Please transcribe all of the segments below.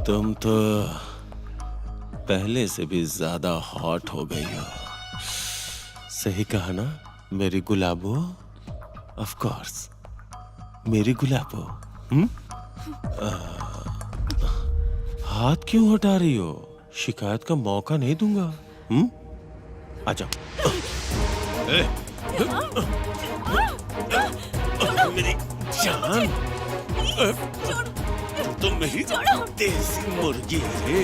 तुम तो पहले से भी ज्यादा हॉट हो गई हो। सही कहा ना मेरी गुलाबो? ऑफ कोर्स मेरी गुलाबो। हाथ क्यों हटा रही हो? शिकायत का मौका नहीं दूंगा। आ जाओ। मेरी जान, तुम मेरी देसी मुर्गी है।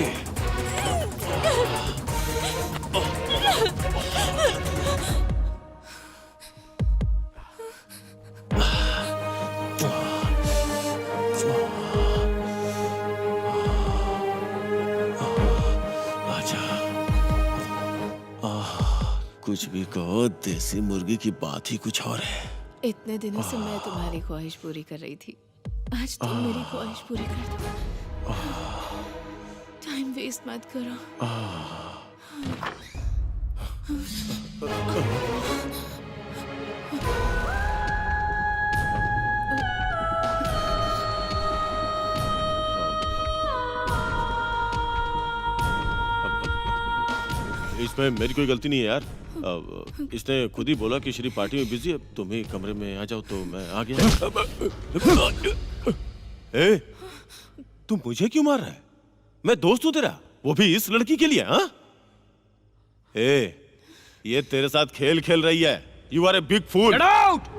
कुछ भी कहो, देसी मुर्गी की बात ही कुछ और है। इतने दिनों से मैं तुम्हारी ख्वाहिश पूरी कर रही थी, आज तुम मेरी ख्वाहिश पूरी कर दो। टाइम वेस्ट मत करो। इसमें मेरी कोई गलती नहीं है यार। इसने खुद ही बोला कि श्री पार्टी में बिजी है, तुम ही कमरे में आ जाओ तो मैं आ गया। ए, तू मुझे क्यों मार रहा है? मैं दोस्त हूं तेरा, वो भी इस लड़की के लिए। हाँ? ए, ये तेरे साथ खेल खेल रही है। You are a big fool. Get out!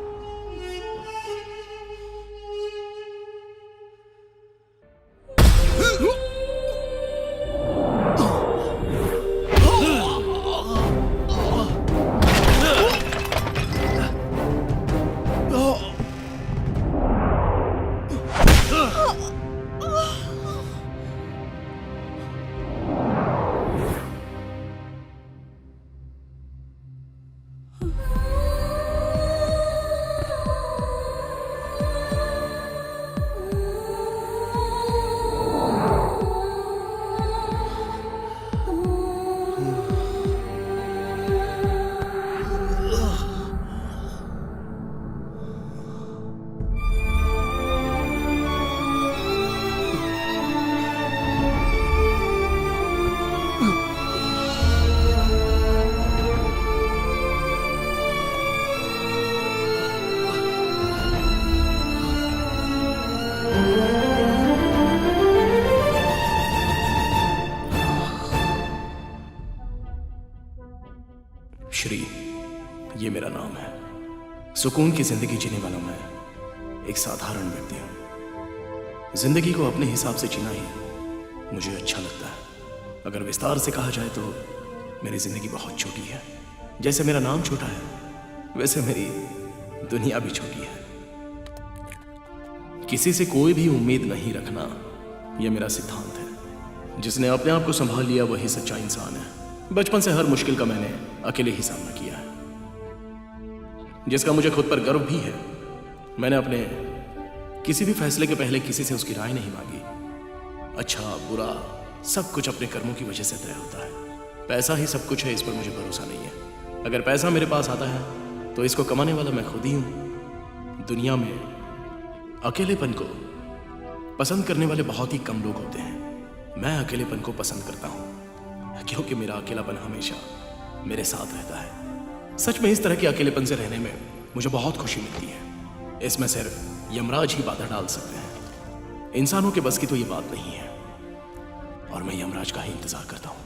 Shri, ये मेरा नाम है। सुकून की जिंदगी जीने वाला मैं एक साधारण व्यक्ति हूं। जिंदगी को अपने हिसाब से जीना ही मुझे अच्छा लगता है। अगर विस्तार से कहा जाए तो मेरी जिंदगी बहुत छोटी है। जैसे मेरा नाम छोटा है, वैसे मेरी दुनिया भी छोटी है। किसी से कोई भी उम्मीद नहीं रखना, यह मेरा सिद्धांत है। जिसने अपने आप को संभाल लिया वही सच्चा इंसान है। बचपन से हर मुश्किल का मैंने अकेले ही सामना किया है, जिसका मुझे खुद पर गर्व भी है। मैंने अपने किसी भी फैसले के पहले किसी से उसकी राय नहीं मांगी। अच्छा बुरा सब कुछ अपने कर्मों की वजह से तय होता है। पैसा ही सब कुछ है, इस पर मुझे भरोसा नहीं है। अगर पैसा मेरे पास आता है तो इसको कमाने वाला मैं खुद ही हूं। दुनिया में अकेलेपन को पसंद करने वाले बहुत ही कम लोग होते हैं। मैं अकेलेपन को पसंद करता हूं क्योंकि मेरा अकेलापन हमेशा मेरे साथ रहता है। सच में इस तरह के अकेलेपन से रहने में मुझे बहुत खुशी मिलती है। इसमें सिर्फ यमराज ही बाधा डाल सकते हैं। इंसानों के बस की तो ये बात नहीं है, और मैं यमराज का ही इंतजार करता हूं।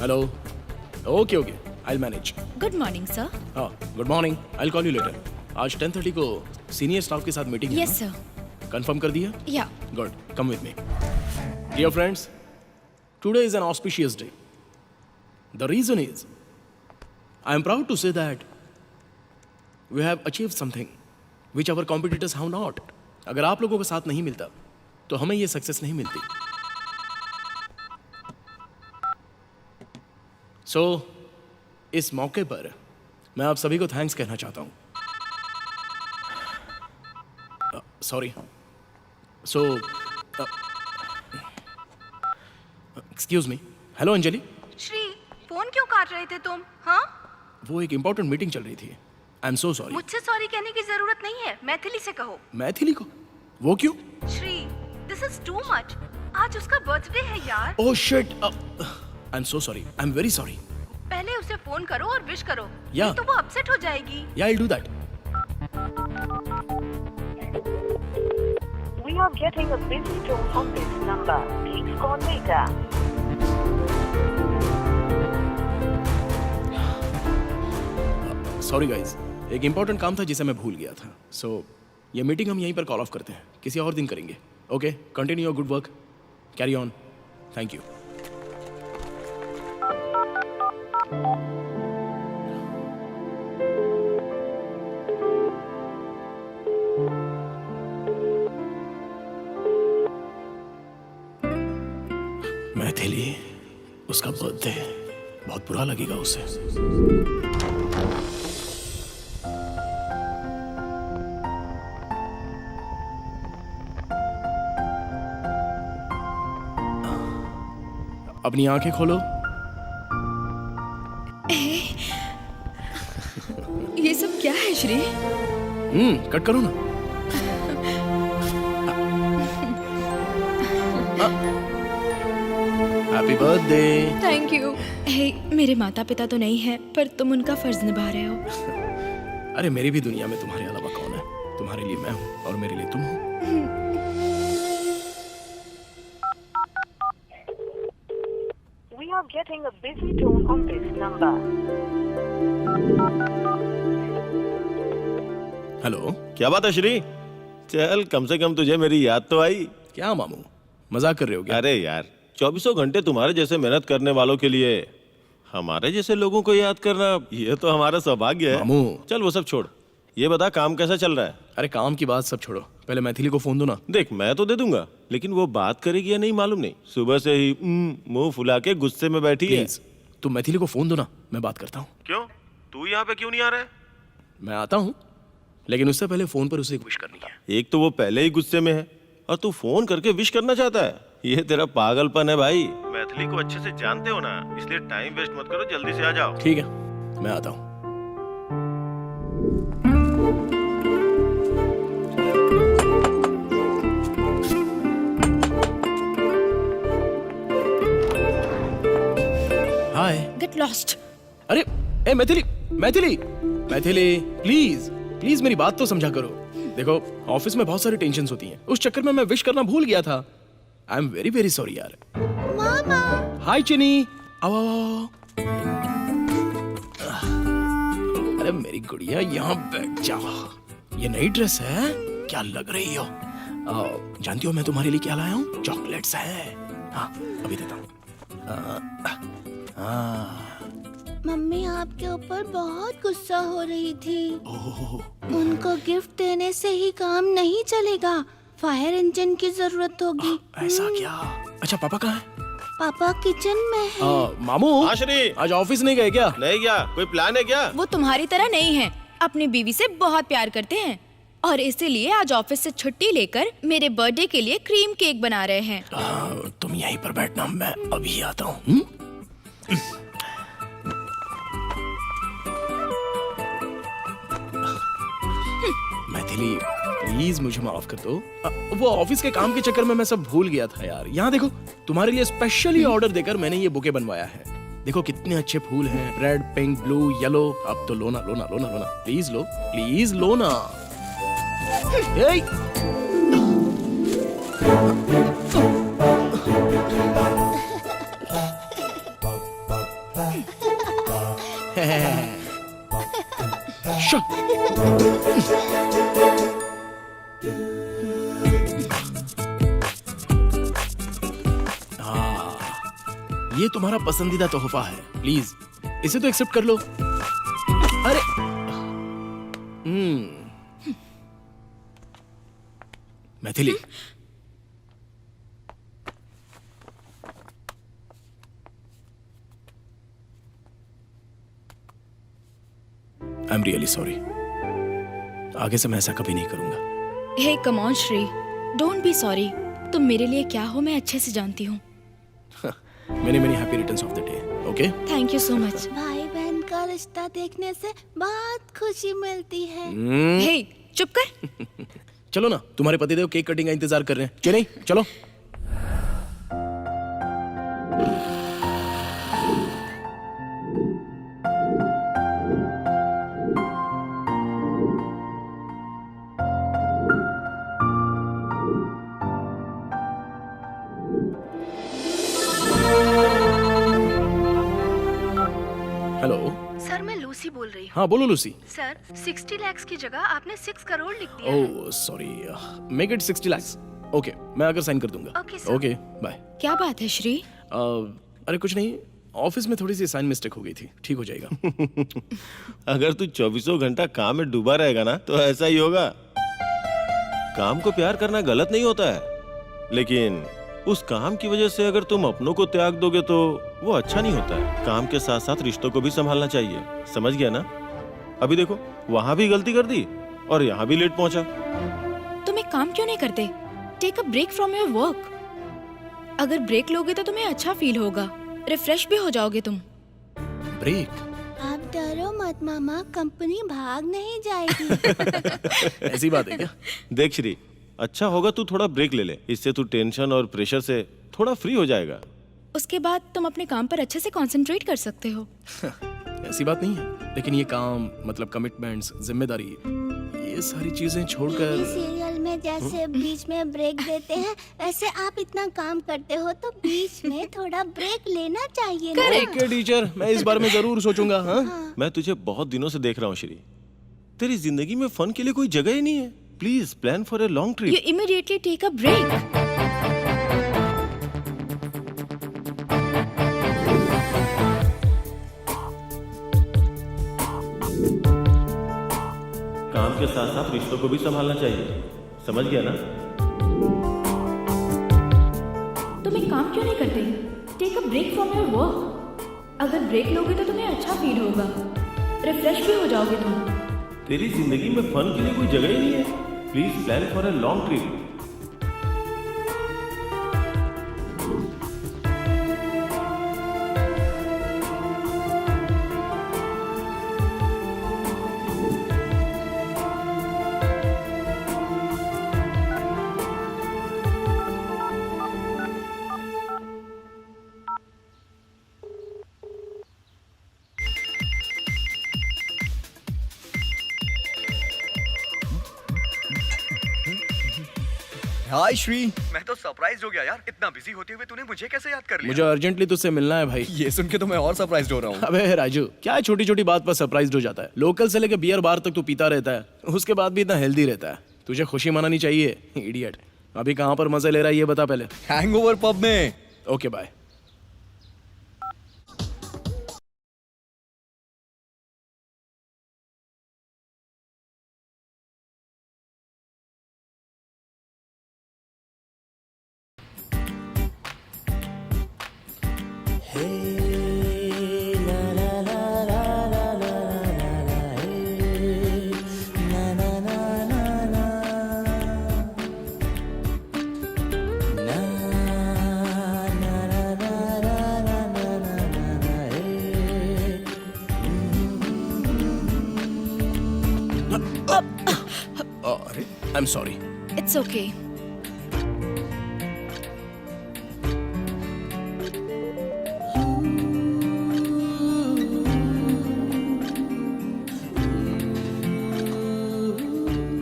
Hello. Okay okay, I'll manage. Good morning sir. हाँ, good morning. I'll call you later. आज 10:30 को सीनियर स्टाफ के साथ मीटिंग है। Yes sir. कंफर्म कर दिया? या। Good. Come with me. Dear friends, today is an auspicious day. The reason is, I am proud to say that we have achieved something which our competitors have not. अगर आप लोगों का साथ नहीं मिलता तो हमें ये सक्सेस नहीं मिलती। So, इस मौके पर मैं आप सभी को थैंक्स कहना चाहता हूँ। Sorry. So excuse me. Hello Anjali. Shri, phone क्यों काट रहे थे तुम? हाँ, वो एक इंपॉर्टेंट मीटिंग चल रही थी। आई एम सो सॉरी। मुझसे सॉरी कहने की जरूरत नहीं है, मैथिली से कहो। मैथिली को? वो क्यों? Shri, this is too much. आज उसका बर्थडे है यार। Oh shit. I am so sorry. I am very sorry. पहले उसे फोन करो और विश करो, या। नहीं तो वो अपसेट हो जाएगी। या I will do that. We are getting a busy tone on this number. Please call later. Sorry guys, एक इंपॉर्टेंट काम था जिसे मैं भूल गया था। सो ये मीटिंग हम यहीं पर कॉल ऑफ करते हैं, किसी और दिन करेंगे। Okay, continue your good work, carry on. Thank you. Maithili, उसका बर्थडे, बहुत बुरा लगेगा उसे। अपनी आंखें खोलो। ये सब क्या है श्री? कट करो ना। Happy birthday. Thank you. हे, मेरे माता पिता तो नहीं है, पर तुम उनका फर्ज निभा रहे हो। अरे मेरी भी दुनिया में तुम्हारे अलावा कौन है? तुम्हारे लिए मैं हूँ और मेरे लिए तुम हो। We are getting a busy tone on this number. Hello. क्या बात है श्री? चल, कम से कम तुझे मेरी याद तो आई। क्या मामू, मजाक कर रहे हो क्या? अरे यार, 24 घंटे तुम्हारे जैसे मेहनत करने वालों के लिए हमारे जैसे लोगों को याद करना, ये तो हमारा सौभाग्य है। मामू। चल वो सब छोड़, ये बता काम कैसा चल रहा है? अरे काम की बात सब छोड़ो, पहले मैथिली को फोन दो ना। देख, मैं तो दे दूंगा, लेकिन वो बात करेगी या नहीं मालूम नहीं। सुबह से ही मुंह फुला के गुस्से में बैठी है। प्लीज तुम मैथिली को फोन दो ना, मैं बात करता हूँ। क्यों? तू यहाँ पे क्यों नहीं आ रहा है? मैं आता हूँ, लेकिन उससे पहले फोन पर उसे एक विश करनी है। एक तो वो पहले ही गुस्से में है और तू फोन करके विश करना चाहता है। ये तेरा पागलपन है भाई। मैथिली को अच्छे से जानते हो ना, इसलिए टाइम वेस्ट मत करो, जल्दी से आ जाओ। ठीक है, मैं आता हूँ। हाय। Get lost. अरे ए मैथिली, मैथिली, मैथिली, प्लीज प्लीज मेरी बात तो समझा करो। देखो, ऑफिस में बहुत सारी टेंशन्स होती हैं, उस चक्कर में मैं विश करना भूल गया था। I am very very sorry यार। मामा। हाय चिनी, आओ आओ। अरे मेरी गुड़िया, यहाँ बैठ जाओ। ये नई ड्रेस है, क्या लग रही हो? जानती हो मैं तुम्हारे लिए क्या लाया हूँ? चॉकलेट्स हैं। हाँ, अभी देता हूँ। मम्मी आपके ऊपर बहुत गुस्सा हो रही थी। ओह, उनको गिफ्ट देने से ही काम नहीं चलेगा, फायर इंजन की जरूरत होगी। ऐसा क्या? अच्छा, पापा कहाँ है? पापा किचन में है। मामू, हाँ श्री, आज ऑफिस नहीं गए क्या? नहीं क्या? कोई प्लान है क्या? वो तुम्हारी तरह नहीं है, अपनी बीवी से बहुत प्यार करते हैं और इसीलिए आज ऑफिस से छुट्टी लेकर मेरे बर्थडे के लिए क्रीम केक बना रहे हैं। तुम यहीं पर बैठना, मैं अभी आता हूँ। मैथिली, प्लीज मुझे माफ कर दो। वो ऑफिस के काम के चक्कर में मैं सब भूल गया था यार। यहाँ देखो, तुम्हारे लिए स्पेशली ऑर्डर देकर मैंने ये बुके बनवाया है। देखो कितने अच्छे फूल हैं, रेड, पिंक, ब्लू, येलो। अब तो लो ना, लो ना, लो ना, लो ना, प्लीज लो, प्लीज लो ना। ये तुम्हारा पसंदीदा तोहफा है, प्लीज इसे तो एक्सेप्ट कर लो। अरे Maithili, I am really sorry. आगे से मैं ऐसा कभी नहीं करूंगा। Hey come on Shri, don't be sorry. तुम मेरे लिए क्या हो मैं अच्छे से जानती हूँ। Many many happy returns of the day. Okay, thank you so much. भाई बहन का रिश्ता देखने से बहुत खुशी मिलती है। हे चुप कर। चलो ना, तुम्हारे पतिदेव केक कटिंग का इंतजार कर रहे हैं। चलिए चलो। हेलो। सर मैं लूसी बोल रही हूँ। हाँ बोलो लूसी। सर 60 लाख की जगह आपने 6 करोड़ लिख दिया। Oh sorry, make it 60 lakhs। Okay, मैं आकर साइन कर दूंगा। Okay sir. Okay bye. क्या बात है श्री? अरे कुछ नहीं, ऑफिस में थोड़ी सी साइन मिस्टेक हो गई थी, ठीक हो जाएगा। अगर तू 24 घंटा काम में डूबा रहेगा ना तो ऐसा ही होगा। काम को प्यार करना गलत नहीं होता है, लेकिन उस काम की वजह से अगर तुम अपनों को त्याग दोगे तो वो अच्छा नहीं होता है। काम के साथ साथ रिश्तों को भी संभालना चाहिए, समझ गया ना? अभी देखो, वहां भी गलती कर दी और यहाँ भी लेट पहुंचा। तुम एक काम क्यों नहीं करते? Take a break from your work. अगर ब्रेक लोगे तो तुम्हें अच्छा फील होगा, रिफ्रेश भी हो जाओगे तुम। ब्रेक? आप डरो मत मामा, कंपनी भाग नहीं जाएगी। ऐसी बात है क्या? देख श्री, अच्छा होगा तू थोड़ा ब्रेक ले ले, इससे तू टेंशन और प्रेशर से थोड़ा फ्री हो जाएगा। उसके बाद तुम अपने काम पर अच्छे से कंसंट्रेट कर सकते हो। ऐसी बात नहीं है, लेकिन ये काम मतलब कमिटमेंट्स, जिम्मेदारी, ये सारी चीजें छोड़कर। सीरियल में जैसे बीच में ब्रेक देते हैं, ऐसे आप इतना काम करते हो तो बीच में थोड़ा ब्रेक लेना चाहिए ना। ओके टीचर, मैं इस बारे में जरूर सोचूंगा। हाँ, मैं तुझे बहुत दिनों से देख रहा हूँ श्री, तेरी जिंदगी में फन के लिए कोई जगह ही नहीं है। Please plan for a long you trip. Immediately take a break. काम के साथ साथ रिश्तों को भी संभालना चाहिए, समझ गया ना? तुम एक काम क्यों नहीं करते? Take a break from your work. अगर ब्रेक लोगे तो तुम्हें अच्छा फील होगा, रिफ्रेश भी हो जाओगे तुम। तेरी जिंदगी में फन के लिए कोई जगह ही नहीं है। Please plan for a long trip. Hi Shri. मैं तो सरप्राइज हो गया यार, इतना बिजी होते हुए तूने मुझे कैसे याद कर लिया? मुझे अर्जेंटली तुझसे मिलना है भाई। ये सुन के तो मैं और सरप्राइज हो रहा हूँ। अबे राजू, क्या छोटी छोटी बात पर सरप्राइज हो जाता है? लोकल से लेकर बियर बार तक तू पीता रहता है, उसके बाद भी इतना हेल्दी रहता है। तुझे खुशी मनानी चाहिए, इडियट। अभी कहाँ पर मजे ले रहा है ये बता पहले। हैंगओवर पब में। Okay bye. अरे I am sorry. It's okay.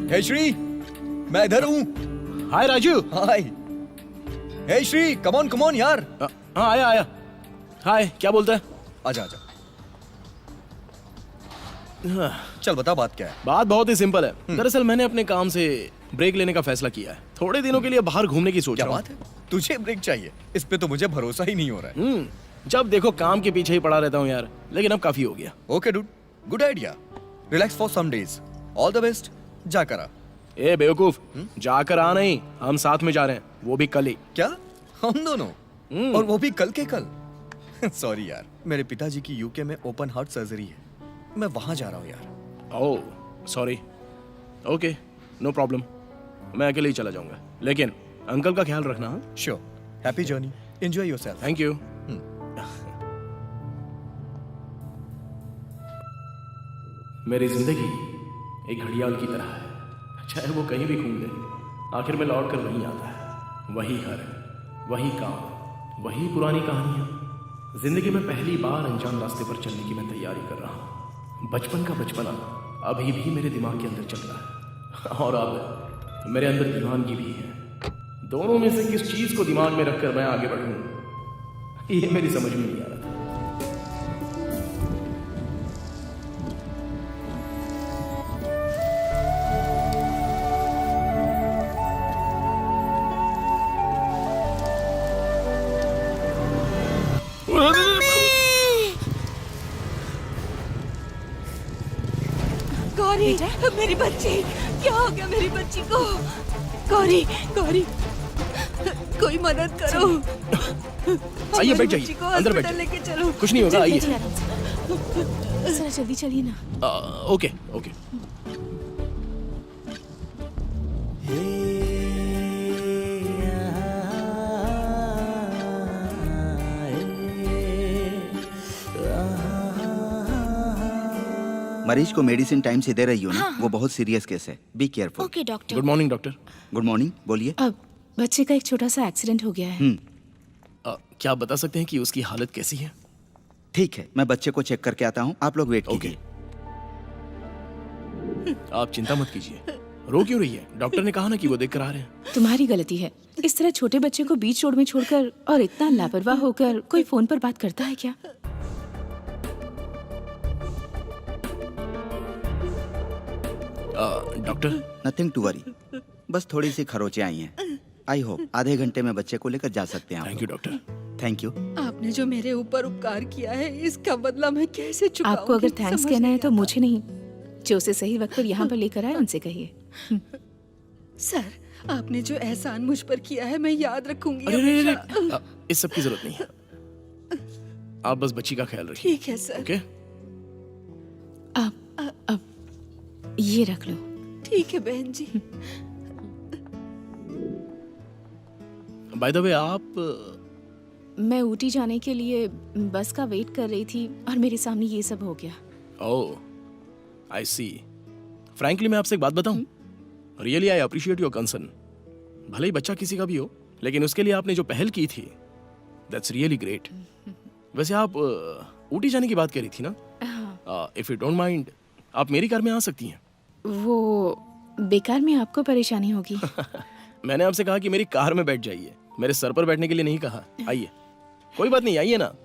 Hey Shri, मैं इधर हूँ। Hi Raju. Hi. Hey Shri, come on यार। हाँ आया। हाय, क्या बोलता है? आजा। चल बता बात क्या है। बात बहुत ही सिंपल है। दरअसल मैंने अपने काम से ब्रेक लेने का फैसला किया है। थोड़े दिनों के लिए बाहर घूमने की सोच क्या रहा हूँ। बात है? तुझे ब्रेक चाहिए? इस पे तो मुझे भरोसा ही नहीं हो रहा है। जब देखो काम के पीछे ही पड़ा रहता हूँ यार, लेकिन अब काफी हो गया। Okay dude, good idea. Relax for some days. All the best. जा कर आ। ए बेवकूफ, जाकर आ नहीं, हम साथ में जा रहे हैं, वो भी कल ही। क्या? हम दोनों? और वो भी कल के कल? सॉरी यार, मेरे पिताजी की यूके में ओपन हार्ट सर्जरी है, मैं वहां जा रहा हूँ यार। Oh sorry. Okay no problem, मैं अकेले ही चला जाऊंगा, लेकिन अंकल का ख्याल रखना। हाँ Sure. Happy journey. Enjoy yourself. Thank you. मेरी जिंदगी एक घड़ियाल की तरह है, चाहे वो कहीं भी घूम ले, आखिर में लौट कर वहीं आता है। वही घर, वही काम, वही पुरानी कहानियां। जिंदगी में पहली बार अनजान रास्ते पर चलने की मैं तैयारी कर रहा हूँ। बचपन का बचपना अभी भी मेरे दिमाग के अंदर चल रहा है, और अब मेरे अंदर दीवानगी भी है। दोनों में से किस चीज को दिमाग में रखकर मैं आगे बढ़ूं, ये मेरी समझ में नहीं आ रहा था। गौरी, मेरी बच्ची, क्या हो गया मेरी बच्ची को? गौरी, गौरी, कोई मदद करो। आइए बैठ बच्ची जाइए, को अंदर बैठ हॉस्पिटल जाइए। लेके चलो। कुछ नहीं होगा, आइए। जरा जल्दी चलिए ना। Okay okay. मरीज को मेडिसिन टाइम से दे रही हो ना? वो बहुत सीरियस केस है, be careful. Okay doctor. Good morning doctor. Good morning, बोलिए। अब बच्चे का एक छोटा सा एक्सीडेंट हो गया है। क्या आप बता सकते हैं कि उसकी हालत कैसी है? ठीक है, मैं बच्चे को चेक करके आता हूँ, आप लोग वेट ओके। कीजिए। आप चिंता मत कीजिए। रो क्यों रही है? डॉक्टर ने कहा ना कि वो देख कर आ रहे हैं। तुम्हारी गलती है, इस तरह छोटे बच्चे को बीच रोड में छोड़कर और इतना लापरवाह होकर कोई फोन पर बात करता है क्या? डॉक्टर, नथिंग टू वरी, बस थोड़ी सी खरोचे आई हैं। आई होप आधे घंटे में बच्चे को लेकर जा सकते हैं आप थैंक यू डॉक्टर। लोग। Thank you. आपने जो मेरे ऊपर उपकार किया है, इसका बदला मैं कैसे चुकाऊंगी? आपको अगर थैंक्स समझ कहना है नहीं तो आता। मुझे नहीं, जो उसे सही वक्त पर यहाँ पर लेकर आए उनसे कहिए। सर, आपने जो एहसान मुझ पर किया है मैं याद रखूंगी अरे अरे, अरे, हमेशा। इस सब की जरूरत नहीं है। आप बस बच्ची का ख्याल रखिए। ठीक है सर। ओके। अब ये रख लो। ठीक है बहन जी। बाय द वे, आप मैं ऊटी जाने के लिए बस का वेट कर रही थी और मेरे सामने ये सब हो गया। ओह आई सी। फ्रैंकली मैं आपसे एक बात बताऊं, really I appreciate your concern. भले ही बच्चा किसी का भी हो, लेकिन उसके लिए आपने जो पहल की थी, दैट्स रियली ग्रेट। वैसे आप ऊटी जाने की बात करी थी ना? इफ यू डोंट माइंड, आप मेरी कार में आ सकती हैं। वो बेकार में आपको परेशानी होगी। मैंने आपसे कहा कि मेरी कार में बैठ जाइए, मेरे सर पर बैठने के लिए नहीं कहा। आइए, कोई बात नहीं, आइए ना।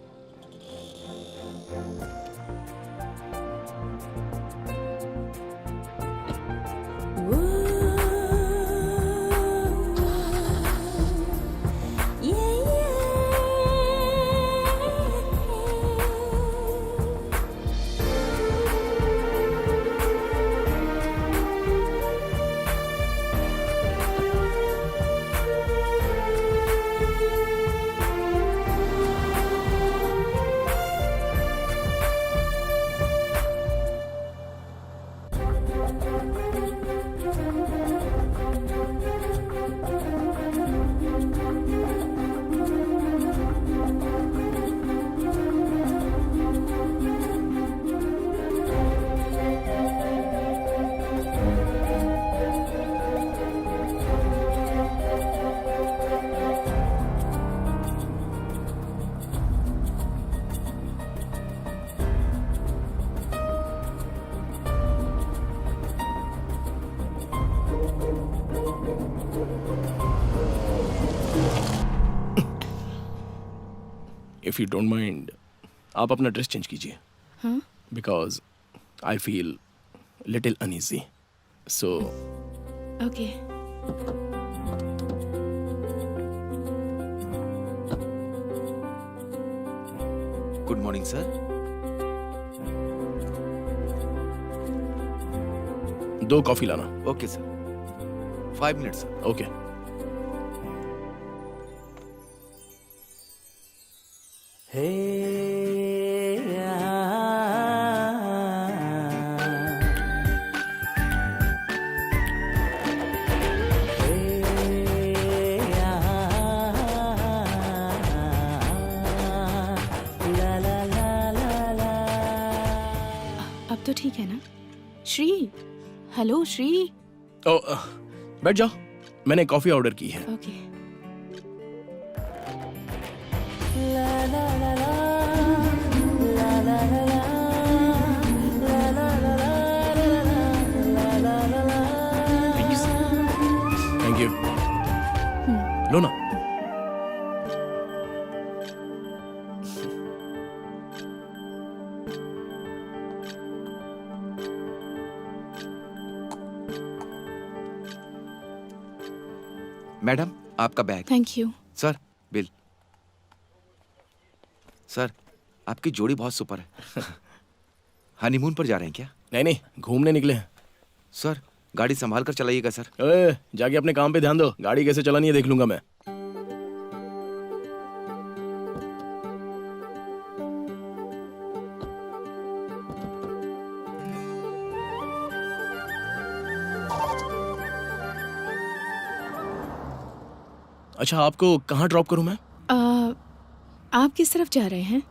इफ यू डोंट माइंड, आप अपना ड्रेस चेंज कीजिए। हाँ? Because I feel little uneasy, so okay. Good morning sir. 2 coffee लाना। Okay sir, 5 minutes sir. Okay. तो ठीक है ना? श्री, हेलो श्री। ओ, बैठ जाओ, मैंने कॉफी ऑर्डर की है। ओके। Thank you. लो ना। मैडम, आपका bag. Thank you. Sir, bill. Sir, आपकी जोड़ी बहुत सुपर है। हनीमून पर जा रहे हैं क्या? नहीं नहीं, घूमने निकले हैं। सर, गाड़ी संभाल कर चलाइएगा सर। ओए, जाके अपने काम पे ध्यान दो। गाड़ी कैसे चलानी है देख लूंगा मैं। अच्छा, आपको कहाँ ड्रॉप करूं मैं? आप किस तरफ जा रहे हैं?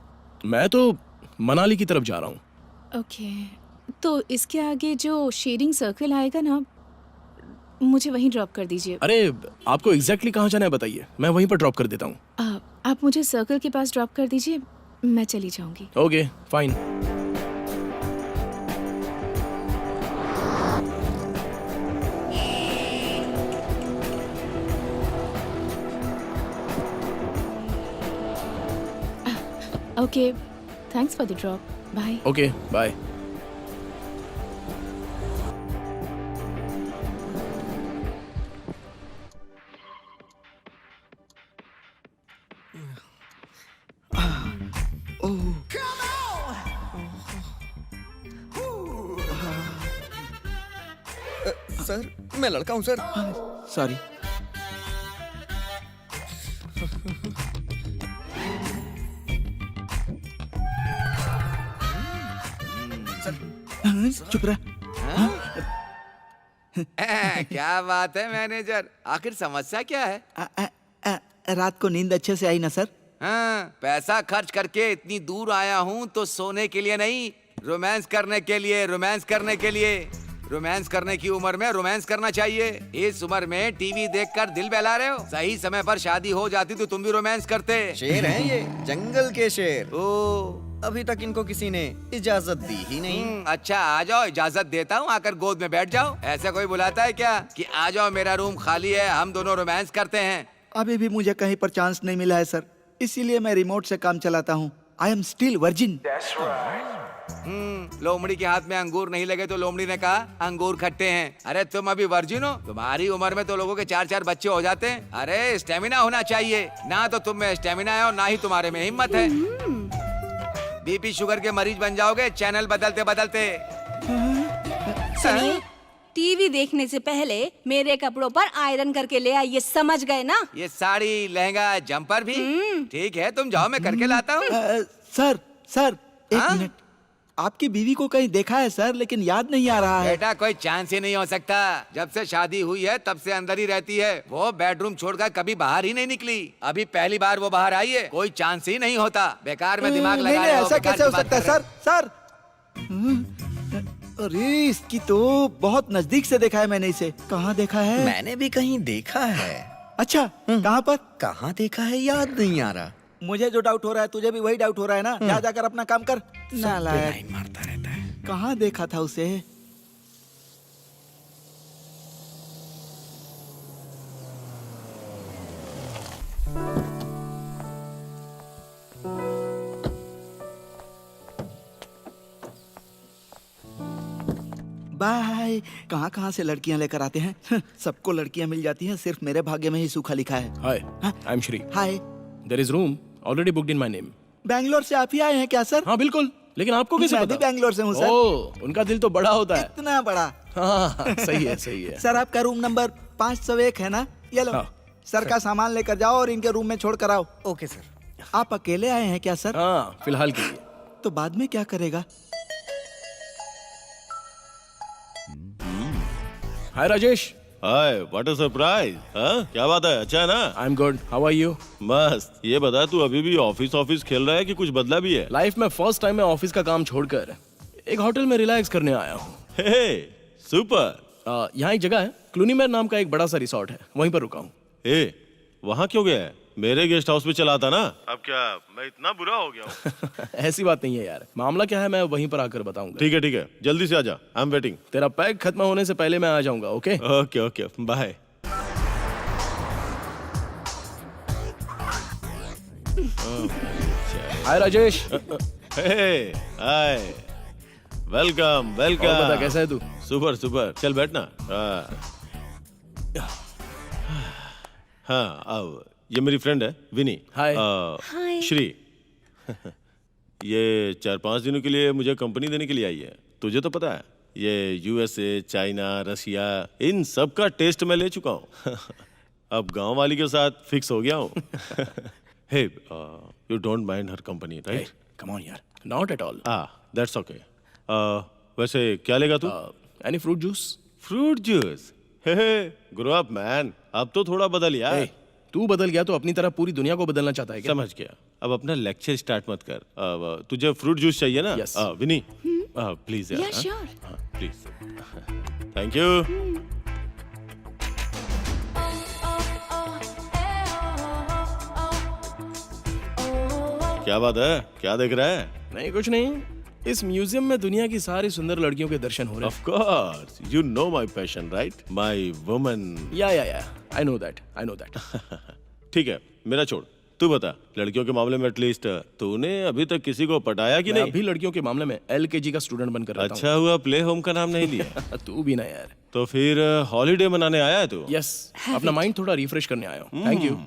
मैं तो मनाली की तरफ जा रहा हूँ। ओके, तो इसके आगे जो शेयरिंग सर्कल आएगा ना, मुझे वहीं ड्रॉप कर दीजिए। अरे, आपको एग्जैक्टली कहाँ जाना है बताइए, मैं वहीं पर ड्रॉप कर देता हूँ। आप मुझे सर्कल के पास ड्रॉप कर दीजिए, मैं चली जाऊंगी। Okay, fine. Okay, thanks for the drop. Bye. Okay, bye. Sir, मैं लड़का हूँ सर। सॉरी। चुप रहा। क्या बात है मैनेजर, आखिर समस्या क्या है? रात को नींद अच्छे से आई ना सर? हाँ, पैसा खर्च करके इतनी दूर आया हूँ तो सोने के लिए नहीं, रोमांस करने के लिए। रोमांस करने के लिए, रोमांस करने की उम्र में रोमांस करना चाहिए। इस उम्र में टीवी देखकर दिल बहला रहे हो। सही समय पर शादी हो जाती तो तुम भी रोमांस करते। शेर हैं ये, जंगल के शेर। ओ, अभी तक इनको किसी ने इजाजत दी ही नहीं। अच्छा, आ जाओ, इजाजत देता हूँ, आकर गोद में बैठ जाओ। ऐसा कोई बुलाता है क्या कि आ जाओ, मेरा रूम खाली है, हम दोनों रोमांस करते हैं? अभी भी मुझे कहीं पर चांस नहीं मिला है सर, इसीलिए मैं रिमोट से काम चलाता हूँ। I am still virgin. लोमड़ी के हाथ में अंगूर नहीं लगे तो लोमड़ी ने कहा अंगूर खट्टे हैं। अरे तुम अभी वर्जिन हो? तुम्हारी उम्र में तो लोगों के 4-4 बच्चे हो जाते हैं। अरे स्टेमिना होना चाहिए, ना तो तुम में स्टेमिना है और ना ही तुम्हारे में हिम्मत है। बीपी शुगर के मरीज बन जाओगे चैनल बदलते बदलते। सुनिए, टीवी देखने से पहले मेरे कपड़ों पर आयरन करके ले आइए, समझ गए ना? ये साड़ी, लहंगा, जंपर भी ठीक है, तुम जाओ, मैं करके लाता हूँ। सर, एक हाँ? मिनट। आपकी बीवी को कहीं देखा है सर, लेकिन याद नहीं आ रहा है। बेटा, कोई चांस ही नहीं हो सकता। जब से शादी हुई है तब से अंदर ही रहती है। वो बेडरूम छोड़कर कभी बाहर ही नहीं निकली। अभी पहली बार वो बाहर आई है, कोई चांस ही नहीं होता। बेकार में दिमाग लगा नहीं, रहे हो, ऐसा बेकार कैसे हो की बात सकता है कर रहे सर? अरे, इसकी तो बहुत नजदीक से देखा है मैंने इसे। कहाँ देखा है? मैंने भी कहीं देखा है। अच्छा, कहाँ पर? कहाँ देखा है याद नहीं आ रहा। मुझे जो डाउट हो रहा है तुझे भी वही डाउट हो रहा है ना? जा जाकर अपना काम कर। नालायक, लाइन मारता रहता है। कहाँ देखा था उसे? बाय। कहाँ कहाँ से लड़कियाँ लेकर आते हैं। सबको लड़कियाँ मिल जाती हैं, सिर्फ मेरे भाग्य में ही सूखा लिखा है। Hi, I am Shri. Hi. There is room already booked in my name. Bangalore से आप ही आए हैं क्या सर? हाँ बिल्कुल, लेकिन आपको कैसे मैं पता? भी बैंगलोर से हूँ सर। ओह, उनका दिल तो बड़ा होता है। इतना बड़ा। हाँ, सही है, सही है। सर, आपका रूम नंबर 501 है ना? ये लो। हाँ। सर का सामान लेकर जाओ और इनके रूम में छोड़ कर आओ। Okay sir. आप अकेले आए हैं क्या सर? हाँ, फिलहाल के लिए। तो बाद में क्या करेगा? Hi Rajesh. Hi, what a surprise. हाँ, क्या बात है? अच्छा है ना? I am good, how are you? मस्त। ये बता, तू अभी भी ऑफिस खेल रहा है कि कुछ बदला भी है? लाइफ में फर्स्ट टाइम मैं ऑफिस का काम छोड़कर एक होटल में रिलैक्स करने आया हूँ। हे सुपर। यहाँ एक जगह है, क्लूनीमैर नाम का एक बड़ा सा रिसॉर्ट है, वहीं पर रुका हूँ। ए वहाँ क्यों गया है? मेरे गेस्ट हाउस में चला था ना। अब क्या मैं इतना बुरा हो गया हूँ? ऐसी बात नहीं है यार, मामला क्या है मैं वहीं पर आकर बताऊंगा। ठीक है, जल्दी से आजा, आई एम वेटिंग। तेरा पैक खत्म होने से पहले मैं आ जाऊंगा। Okay okay bye. Hi Rajesh. Hey hi, welcome और बता कैसा है तू? सुपर, चल बैठना। हाँ आओ, ये मेरी फ्रेंड है विनी। हाय। हाय। श्री। ये 4-5 दिनों के लिए मुझे कंपनी देने के लिए आई है। तुझे तो पता है ये यूएसए, चाइना, रशिया, इन सब का टेस्ट मैं ले चुका हूँ। अब गांव वाली के साथ फिक्स हो गया हूँ। Hey you don't mind her company right? Come on यार, not at all. That's okay. वैसे क्या लेगा तू? Any fruit juice? Fruit juice? Hey grow up man, अब तो थोड़ा बदल यार। तू बदल गया तो अपनी तरह पूरी दुनिया को बदलना चाहता है क्या? समझ गया। अब अपना लेक्चर स्टार्ट मत कर। तुझे फ्रूट जूस चाहिए ना? Yes. विनी प्लीज यार। Yeah, sure. Please. Thank you. क्या बात है, क्या देख रहा है? नहीं कुछ नहीं, इस म्यूजियम में दुनिया की सारी सुंदर लड़कियों के दर्शन हो रहे Of course, you know my passion, right? My woman. हैं। या आई नो दैट। ठीक है, मेरा छोड़, तू बता, लड़कियों के मामले में एटलीस्ट तूने अभी तक किसी को पटाया कि मैं नहीं? अभी लड़कियों के मामले में LKG का स्टूडेंट बनकर रहता अच्छा हुआ प्ले होम का नाम नहीं लिया। हूँ। तू भी ना यार। तो फिर हॉलीडे मनाने आया है तू? यस, अपना माइंड थोड़ा रिफ्रेश करने आया हूँ। Thank you.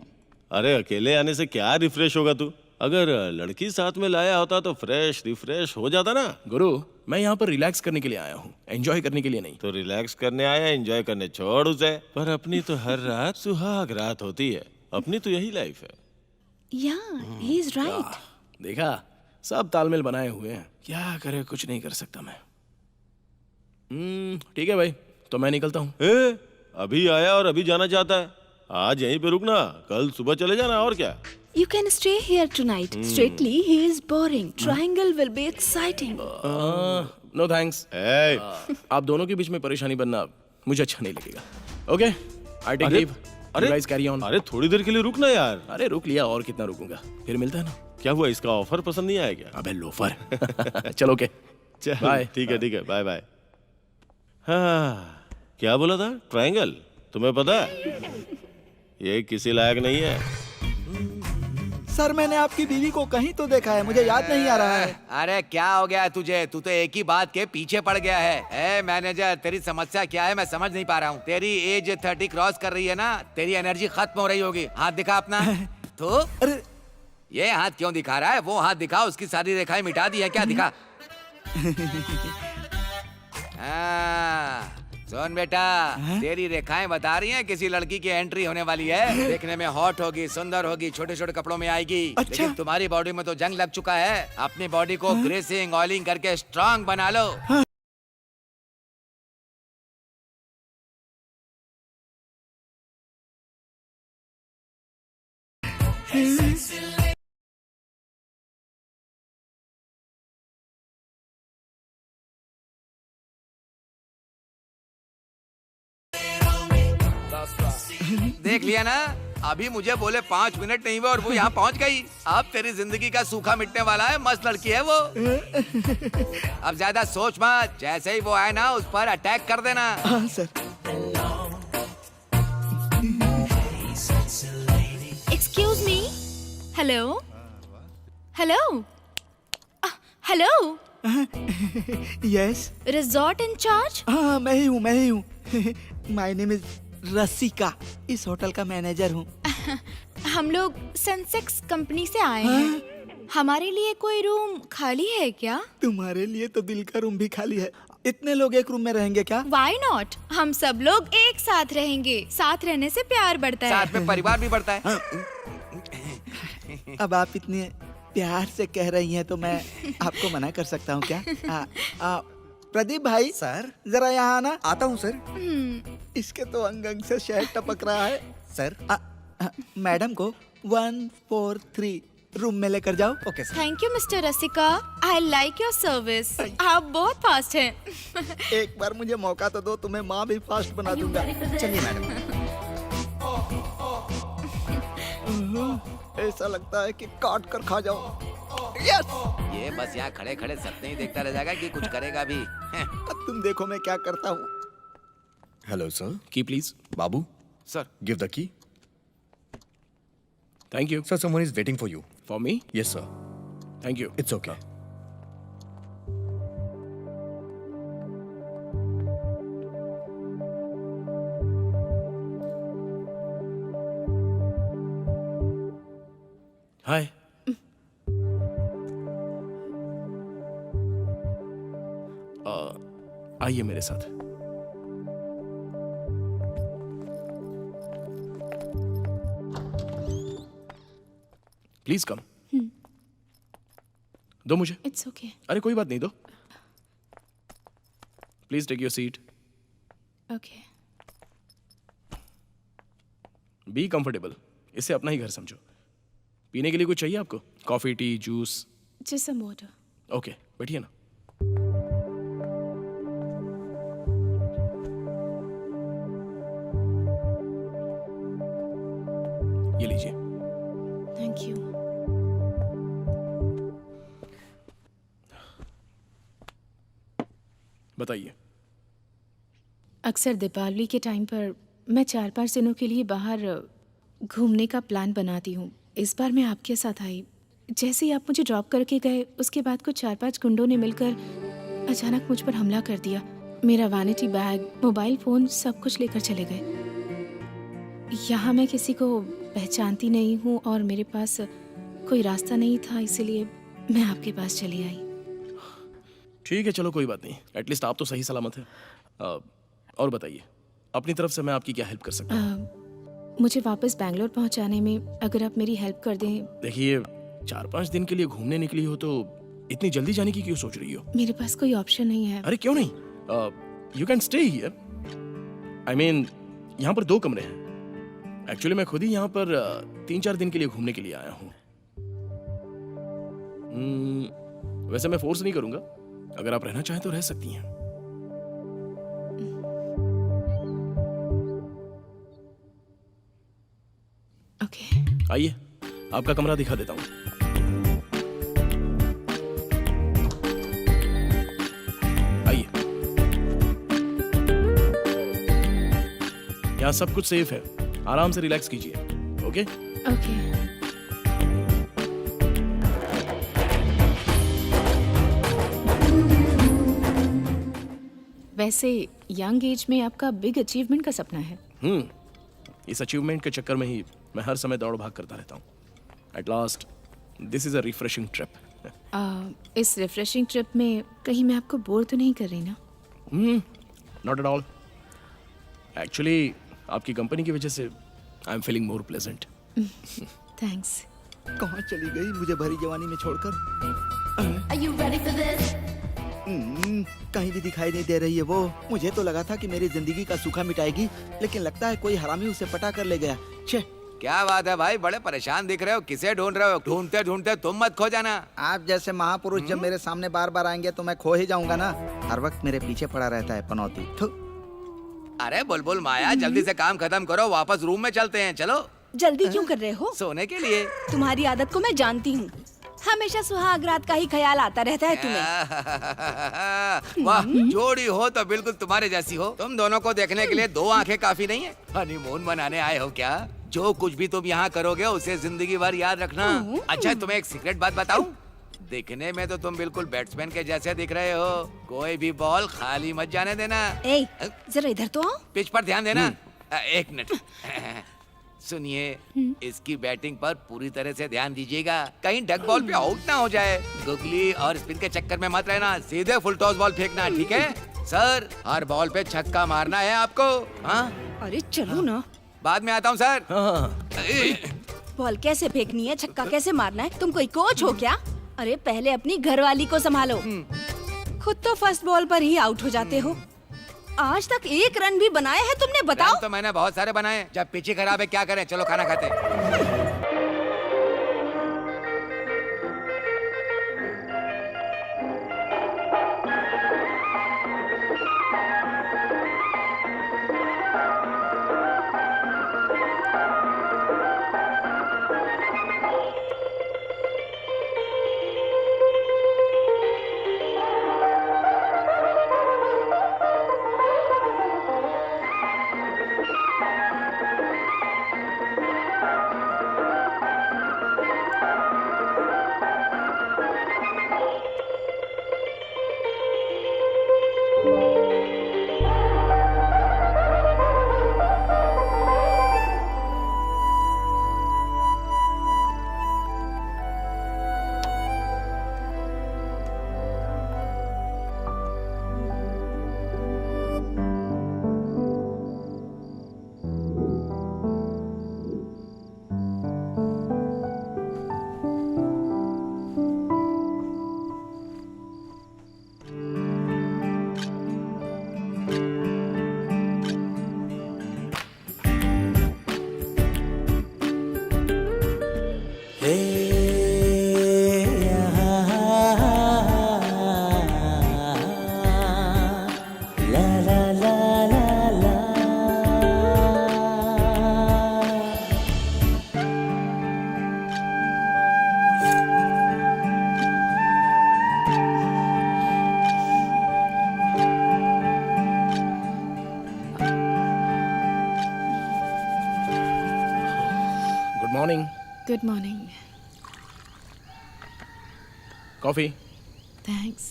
अरे अकेले आने से क्या रिफ्रेश होगा तू? अगर लड़की साथ में लाया होता तो फ्रेश रिफ्रेश हो जाता ना। गुरु, मैं यहाँ पर रिलैक्स करने के लिए आया हूँ, एंजॉय करने के लिए नहीं। तो रिलैक्स करने आया, एंजॉय करने छोड़ उसे। पर अपनी तो हर रात सुहाग रात होती है, अपनी तो यही लाइफ है। Yeah, he is right. देखा, सब तालमेल बनाए हुए हैं, क्या करे कुछ नहीं कर सकता मैं। ठीक है भाई, तो मैं निकलता हूँ। अभी आया और अभी जाना चाहता है? आज यहीं पे रुकना, कल सुबह चले जाना। और क्या? You can stay here tonight. Straightly, he is boring. Triangle will be exciting. No thanks. आप दोनों के बीच में परेशानी बनना मुझे अच्छा नहीं लगेगा। Okay, I take leave. अरे गाइस कैरी ऑन। अरे थोड़ी देर के लिए रुकना यार। अरे रुक लिया, और कितना रुकूंगा, फिर मिलता है ना। क्या हुआ, इसका ऑफर पसंद नहीं आया क्या? अबे लोफर। चलो ओके, चल बाय। ठीक है, बाय बाय। हाँ, क्या बोला था? ट्रायंगल? तुम्हें पता है ये किसी लायक नहीं है। सर मैंने आपकी बीवी को कहीं तो देखा है, मुझे याद नहीं आ रहा है। अरे क्या हो गया है तुझे? तू तो एक ही बात के पीछे पड़ गया है। मैनेजर, तेरी समस्या क्या है मैं समझ नहीं पा रहा हूँ। तेरी एज 30 क्रॉस कर रही है ना, तेरी एनर्जी खत्म हो रही होगी। हाथ दिखा अपना। तो अरे ये हाथ क्यों दिखा रहा है? वो हाथ दिखा, उसकी सारी रेखाएं मिटा दी है क्या? दिखा। सुन बेटा, तेरी रेखाएं बता रही हैं किसी लड़की की एंट्री होने वाली है। देखने में हॉट होगी, सुंदर होगी, छोटे छोटे कपड़ों में आएगी। अच्छा। लेकिन तुम्हारी बॉडी में तो जंग लग चुका है। अपनी बॉडी को ग्रेसिंग ऑयलिंग करके स्ट्रांग बना लो। देख लिया ना, अभी मुझे बोले 5 मिनट नहीं हुए और वो यहाँ पहुँच गई। अब तेरी जिंदगी का सूखा मिटने वाला है। मस्त लड़की है वो। अब ज्यादा सोच मत, जैसे ही वो आए ना उस पर अटैक कर देना। हाँ sir. Excuse me. Hello. Hello. Hello. Yes. Resort in charge? हाँ मैं ही हूँ। माय नेम इज रसिका, इस होटल का मैनेजर हूँ। हम लोग सेंसेक्स कंपनी से आए हैं। हमारे लिए कोई रूम खाली है क्या? तुम्हारे लिए तो दिल का रूम भी खाली है। इतने लोग एक रूम में रहेंगे क्या? Why not? हम सब लोग एक साथ रहेंगे। साथ रहने से प्यार बढ़ता है। साथ में परिवार भी बढ़ता है। अब आप इतने प्यार से कह रही हैं तो मैं आपको मना कर सकता हूँ क्या? प्रदीप भाई सर, जरा यहाँ आना। आता हूँ सर। इसके तो अंग अंग से शहद टपक रहा है सर। मैडम को 143 रूम में लेकर जाओ। Okay sir. Thank you mister Rasika. I like your service. आप बहुत फास्ट हैं। एक बार मुझे मौका तो दो, तुम्हें माँ भी फास्ट बना दूंगा। चलिए मैडम। ऐसा लगता है कि काट कर खा जाओ। यस। ये बस यहाँ खड़े खड़े सपने ही देखता रह जाएगा कि कुछ करेगा भी। अब तुम देखो मैं क्या करता हूँ। Hello, sir. Key please. Babu, sir. give the key. Thank you. Sir, someone is waiting for you. For me. Yes, sir. Thank you. It's okay. Hi. आइए मेरे साथ। Please come. दो मुझे। It's okay. अरे कोई बात नहीं, दो। Please take your seat. Okay. Be comfortable. इसे अपना ही घर समझो। पीने के लिए कुछ चाहिए आपको? Coffee, tea, juice? Just some water. Okay, बैठिए ना। ये लीजिए। Thank you. बताइए। अक्सर दीपावली के टाइम पर मैं 4-5 दिनों के लिए बाहर घूमने का प्लान बनाती हूँ। इस बार मैं आपके साथ आई। जैसे ही आप मुझे ड्रॉप करके गए, उसके बाद कुछ 4-5 गुंडों ने मिलकर अचानक मुझ पर हमला कर दिया। मेरा वैनिटी बैग, मोबाइल फ़ोन सब कुछ लेकर चले गए। यहाँ मैं किसी को पहचानती नहीं हूँ और मेरे पास कोई रास्ता नहीं था, इसीलिए मैं आपके पास चली आई। ठीक है, चलो कोई बात नहीं। एटलीस्ट आप तो सही सलामत हैं। और बताइए, अपनी तरफ से मैं आपकी क्या हेल्प कर सकता हूँ? मुझे वापस बैंगलोर पहुँचाने में अगर आप मेरी हेल्प कर दें। देखिए, 4-5 दिन के लिए घूमने निकली हो तो इतनी जल्दी जाने की क्यों सोच रही हो? मेरे पास कोई ऑप्शन नहीं है। अरे क्यों नहीं? You can stay here. I mean, यहाँ पर 2 कमरे हैं। एक्चुअली मैं खुद ही यहाँ पर 3-4 दिन के लिए घूमने के लिए आया हूँ। वैसे मैं फोर्स नहीं करूंगा। अगर आप रहना चाहें तो रह सकती हैं। ओके। आइए, आपका कमरा दिखा देता हूँ। आइए। यहाँ सब कुछ सेफ है। आराम से रिलैक्स कीजिए। ओके? ओके। वैसे यंग एज में आपका बिग अचीवमेंट का सपना है। इस अचीवमेंट के चक्कर में ही मैं हर समय दौड़ भाग करता रहता हूँ। At last this is a refreshing trip. इस रिफ्रेशिंग ट्रिप में कहीं मैं आपको बोर तो नहीं कर रही ना? Not at all. एक्चुअली आपकी कंपनी की वजह से I am feeling more pleasant. Thanks. कहाँ चली गई मुझे भरी जवानी में छोड़कर? Are you ready for this? कहीं भी दिखाई नहीं दे रही है वो। मुझे तो लगा था कि मेरी जिंदगी का सूखा मिटाएगी, लेकिन लगता है कोई हरामी उसे पटा कर ले गया। छे। क्या बात है भाई, बड़े परेशान दिख रहे हो। किसे ढूंढ रहे हो? ढूंढते ढूंढते तुम मत खो जाना। आप जैसे महापुरुष जब मेरे सामने बार बार आएंगे तो मैं खो ही जाऊंगा ना। हर वक्त मेरे पीछे पड़ा रहता है पनौती। अरे बुलबुल माया, जल्दी से काम खत्म करो, वापस रूम में चलते हैं। चलो। जल्दी क्यों कर रहे हो? सोने के लिए। तुम्हारी आदत को मैं जानती हूँ। हमेशा सुहाग रात का ही ख्याल आता रहता है तुम्हें। वाह, जोड़ी हो तो बिल्कुल तुम्हारे जैसी हो। तुम दोनों को देखने के लिए 2 आंखें काफी नहीं है? हनीमून मनाने आए हो क्या? जो कुछ भी तुम यहाँ करोगे उसे जिंदगी भर याद रखना। अच्छा, तुम्हें एक सीक्रेट बात बताऊं? दिखने में तो तुम बिल्कुल बैट्समैन के जैसे दिख रहे हो। कोई भी बॉल खाली मत जाने देना। जरा इधर तो आओ। पिच पर ध्यान देना। 1 मिनट। सुनिए, इसकी बैटिंग पर पूरी तरह से ध्यान दीजिएगा, कहीं डक बॉल पे आउट ना हो जाए। गुगली और स्पिन के चक्कर में मत रहना, सीधे फुल टॉस बॉल फेंकना, ठीक है? सर, हर बॉल पे छक्का मारना है आपको। हाँ? अरे चलो ना। बाद में आता हूँ सर। बॉल कैसे फेंकनी है, छक्का कैसे मारना है? तुम कोई कोच हो क्या? अरे पहले अपनी घरवाली को संभालो। खुद तो फर्स्ट बॉल पर ही आउट हो जाते हो। आज तक 1 रन भी बनाए हैं तुमने, बताओ? रन तो मैंने बहुत सारे बनाए। जब पिच खराब है क्या करें? चलो खाना खाते। Good morning. Coffee. Thanks,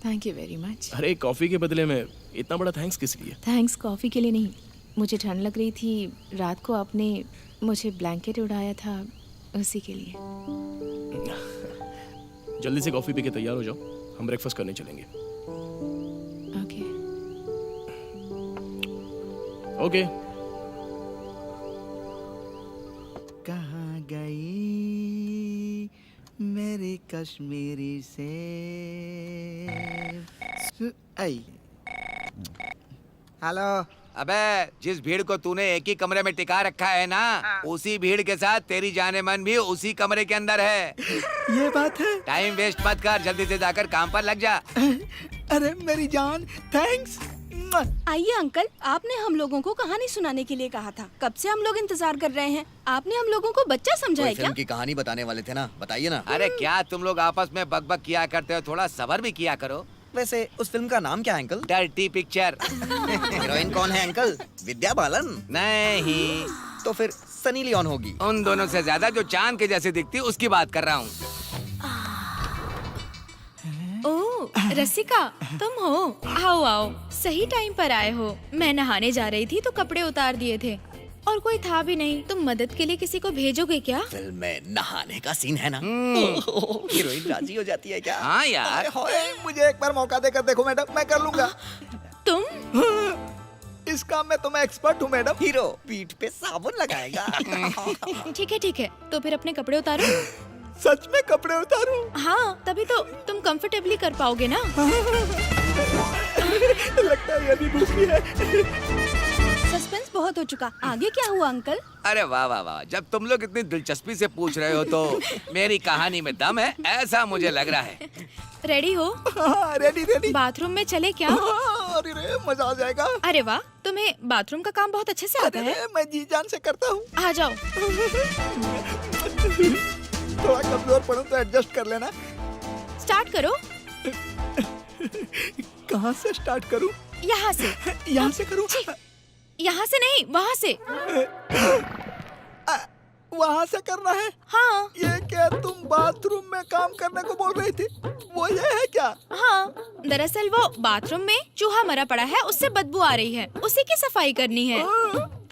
thank you very much. अरे कॉफी के बदले में इतना बड़ा थैंक्स किस लिए? थैंक्स कॉफ़ी के लिए नहीं, मुझे ठंड लग रही थी, रात को आपने मुझे ब्लैंकेट उड़ाया था, उसी के लिए। जल्दी से कॉफी पी के तैयार हो जाओ, हम ब्रेकफास्ट करने चलेंगे। ओके। ओके। कहाँ गई मेरी कश्मीरी से आई। हेलो। अबे जिस भीड़ को तूने एक ही कमरे में टिका रखा है ना, उसी भीड़ के साथ तेरी जाने मन भी उसी कमरे के अंदर है। ये बात है। टाइम वेस्ट मत कर, जल्दी से जाकर काम पर लग जा। अरे मेरी जान, थैंक्स। आइए अंकल, आपने हम लोगों को कहानी सुनाने के लिए कहा था, कब से हम लोग इंतजार कर रहे हैं। आपने हम लोगों को बच्चा समझा है क्या? फिल्म की कहानी बताने वाले थे ना, बताइए ना। अरे क्या तुम लोग आपस में बकबक किया करते हो, थोड़ा सब्र भी किया करो। वैसे उस फिल्म का नाम क्या है अंकल? Dirty picture. हीरोइन कौन है अंकल? विद्या बालन? नहीं, तो फिर सनी लियोन होगी। उन दोनों से ज्यादा जो चांद के जैसे दिखती उसकी बात कर रहा हूँ। ओह रसिका, तुम हो? आओ आओ, सही टाइम पर आए हो। मैं नहाने जा रही थी तो कपड़े उतार दिए थे और कोई था भी नहीं। तुम मदद के लिए किसी को भेजोगे क्या? फिल्म में नहाने का सीन है ना, हीरोइन राजी हो जाती है क्या? हाँ यार। मुझे एक बार मौका देकर देखो मैडम, मैं कर लूंगा। तुम? इस काम में तो मैं एक्सपर्ट हूँ मैडम। हीरो पीठ पे साबुन लगाएगा। ठीक है, तो फिर अपने कपड़े उतारो। सच में कपड़े उतारूं? हाँ, तभी तो तुम कंफर्टेबली कर पाओगे ना। लगता है ये भी दूसरी है। सस्पेंस बहुत हो चुका, आगे क्या हुआ अंकल? अरे वाह वाह वाह, जब तुम लोग इतनी दिलचस्पी से पूछ रहे हो तो मेरी कहानी में दम है, ऐसा मुझे लग रहा है। रेडी हो? हाँ, रेडी। बाथरूम में चले क्या? अरे रे, मजा आ जाएगा। अरे वाह, तुम्हें बाथरूम का काम बहुत अच्छे से आता है। मैं जी जान से करता हूँ। आ जाओ। थोड़ा कमजोर पड़ूं तो एडजस्ट कर लेना। स्टार्ट करो। कहाँ से स्टार्ट करूं? यहाँ से। यहाँ से करूं? यहाँ से नहीं, वहाँ से। वहाँ से करना है? हाँ। ये क्या तुम बाथरूम में काम करने को बोल रही थी? वो ये है क्या? हाँ, दरअसल वो बाथरूम में चूहा मरा पड़ा है, उससे बदबू आ रही है, उसी की सफाई करनी है।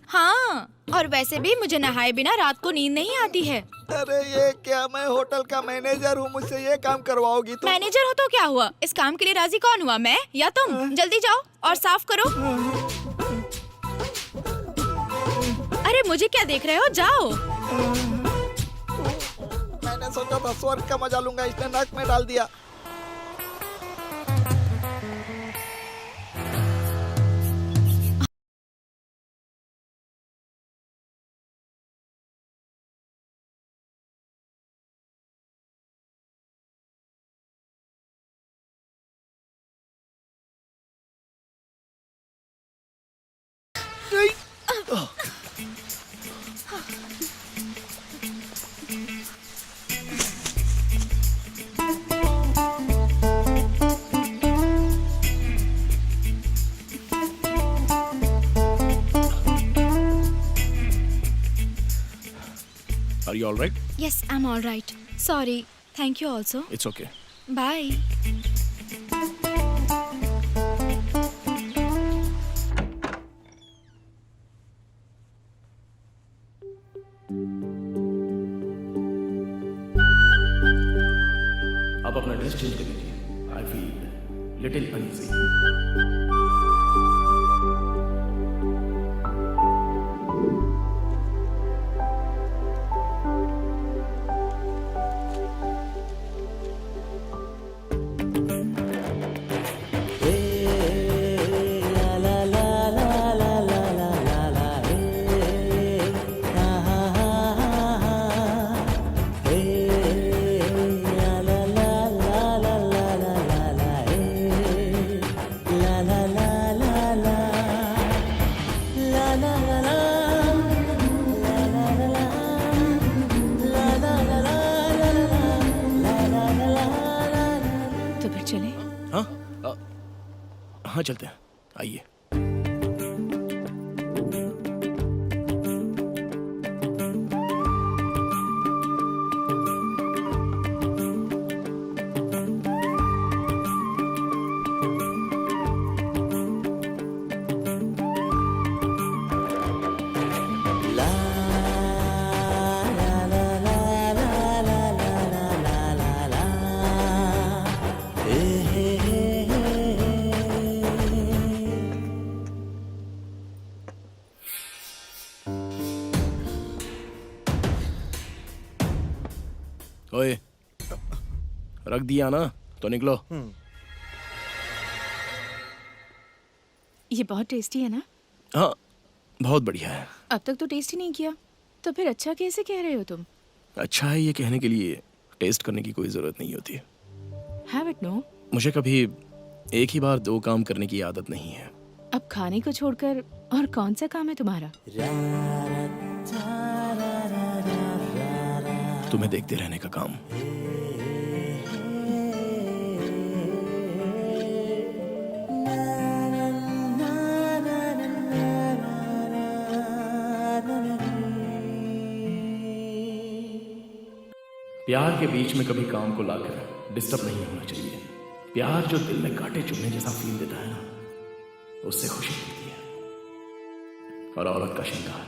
हाँ, और वैसे भी मुझे नहाए बिना रात को नींद नहीं आती है। अरे ये क्या, मैं होटल का मैनेजर हूँ, मुझसे ये काम करवाओगी तुम? मैनेजर हो तो क्या हुआ, इस काम के लिए राजी कौन हुआ, मैं या तुम? जल्दी जाओ और साफ करो। अरे मुझे क्या देख रहे हो, जाओ। मैंने सोचा था स्वर्ग का मजा लूंगा, इसने नाक में डाल दिया। Are you all right? Yes, I'm all right. Sorry. Thank you also. It's okay. Bye. आप अपना ड्रेस चेंज कर लीजिए। I feel little uneasy. तो फिर चले? हाँ चलते हैं, आइए। रख दिया ना तो निकलो। ये बहुत टेस्टी है ना? हाँ बहुत बढ़िया है। अब तक तो टेस्ट ही नहीं किया, तो फिर अच्छा कैसे कह रहे हो तुम? अच्छा है ये कहने के लिए टेस्ट करने की कोई जरूरत नहीं होती। Have it no. मुझे कभी एक ही बार 2 काम करने की आदत नहीं है। अब खाने को छोड़कर और कौन सा काम है तुम्हारा? तुम्हें देखते रहने का काम। प्यार के बीच में कभी काम को लाकर डिस्टर्ब नहीं होना चाहिए। प्यार जो दिल में कांटे चुभने जैसा फील देता है ना, उससे खुशी मिलती है। और औरत का श्रृंगार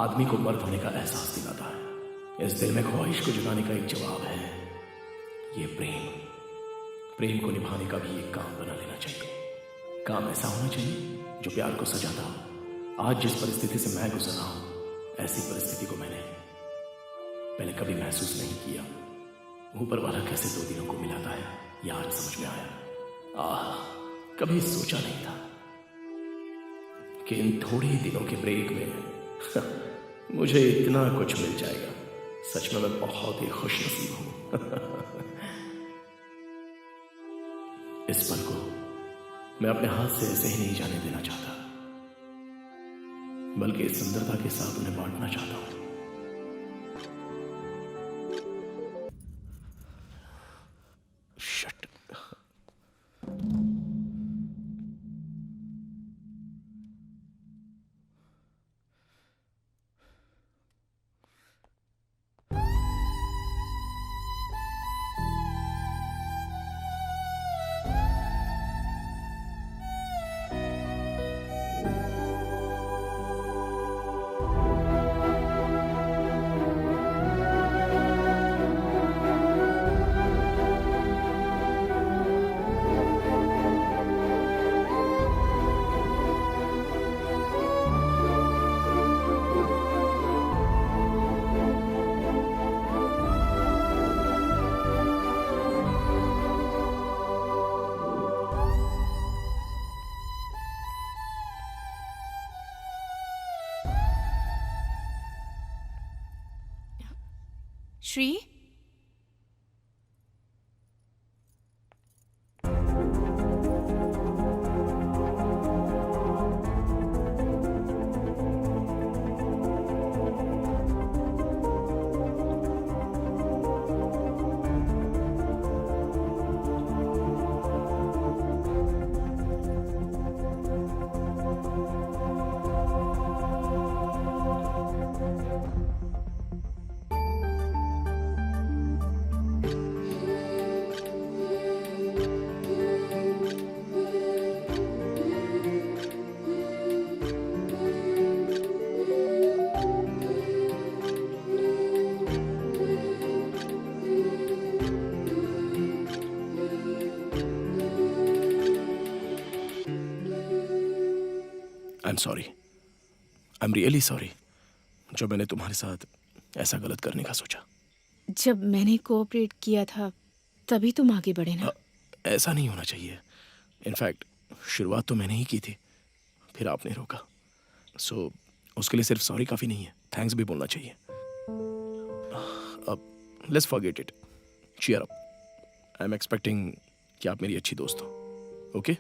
आदमी को मर्द होने का एहसास दिलाता है। इस दिल में ख्वाहिश को जगाने का एक जवाब है ये प्रेम। प्रेम को निभाने का भी एक काम बना लेना चाहिए। काम ऐसा होना चाहिए जो प्यार को सजाता हो। आज जिस परिस्थिति से मैं गुजर रहा हूं, ऐसी परिस्थिति को मैंने पहले कभी महसूस नहीं किया। ऊपर वाला कैसे 2 दिनों को मिलाता है ये आज समझ में आया। कभी सोचा नहीं था कि इन थोड़े ही दिनों के ब्रेक में मुझे इतना कुछ मिल जाएगा। सच में मैं बहुत ही खुशनसीब हूं। इस पल को मैं अपने हाथ से ऐसे ही नहीं जाने देना चाहता, बल्कि इस सुंदरता के साथ उन्हें बांटना चाहता हूं। Shut. Shri, I'm sorry. I'm really sorry. जो मैंने तुम्हारे साथ ऐसा गलत करने का सोचा। जब मैंने कोऑपरेट किया था तभी तुम आगे बढ़े ना। ऐसा नहीं होना चाहिए। इनफैक्ट शुरुआत तो मैंने ही की थी, फिर आपने रोका। सो उसके लिए सिर्फ सॉरी काफी नहीं है, थैंक्स भी बोलना चाहिए। अब let's forget it, cheer up. I am expecting कि आप मेरी अच्छी दोस्त हो। Okay,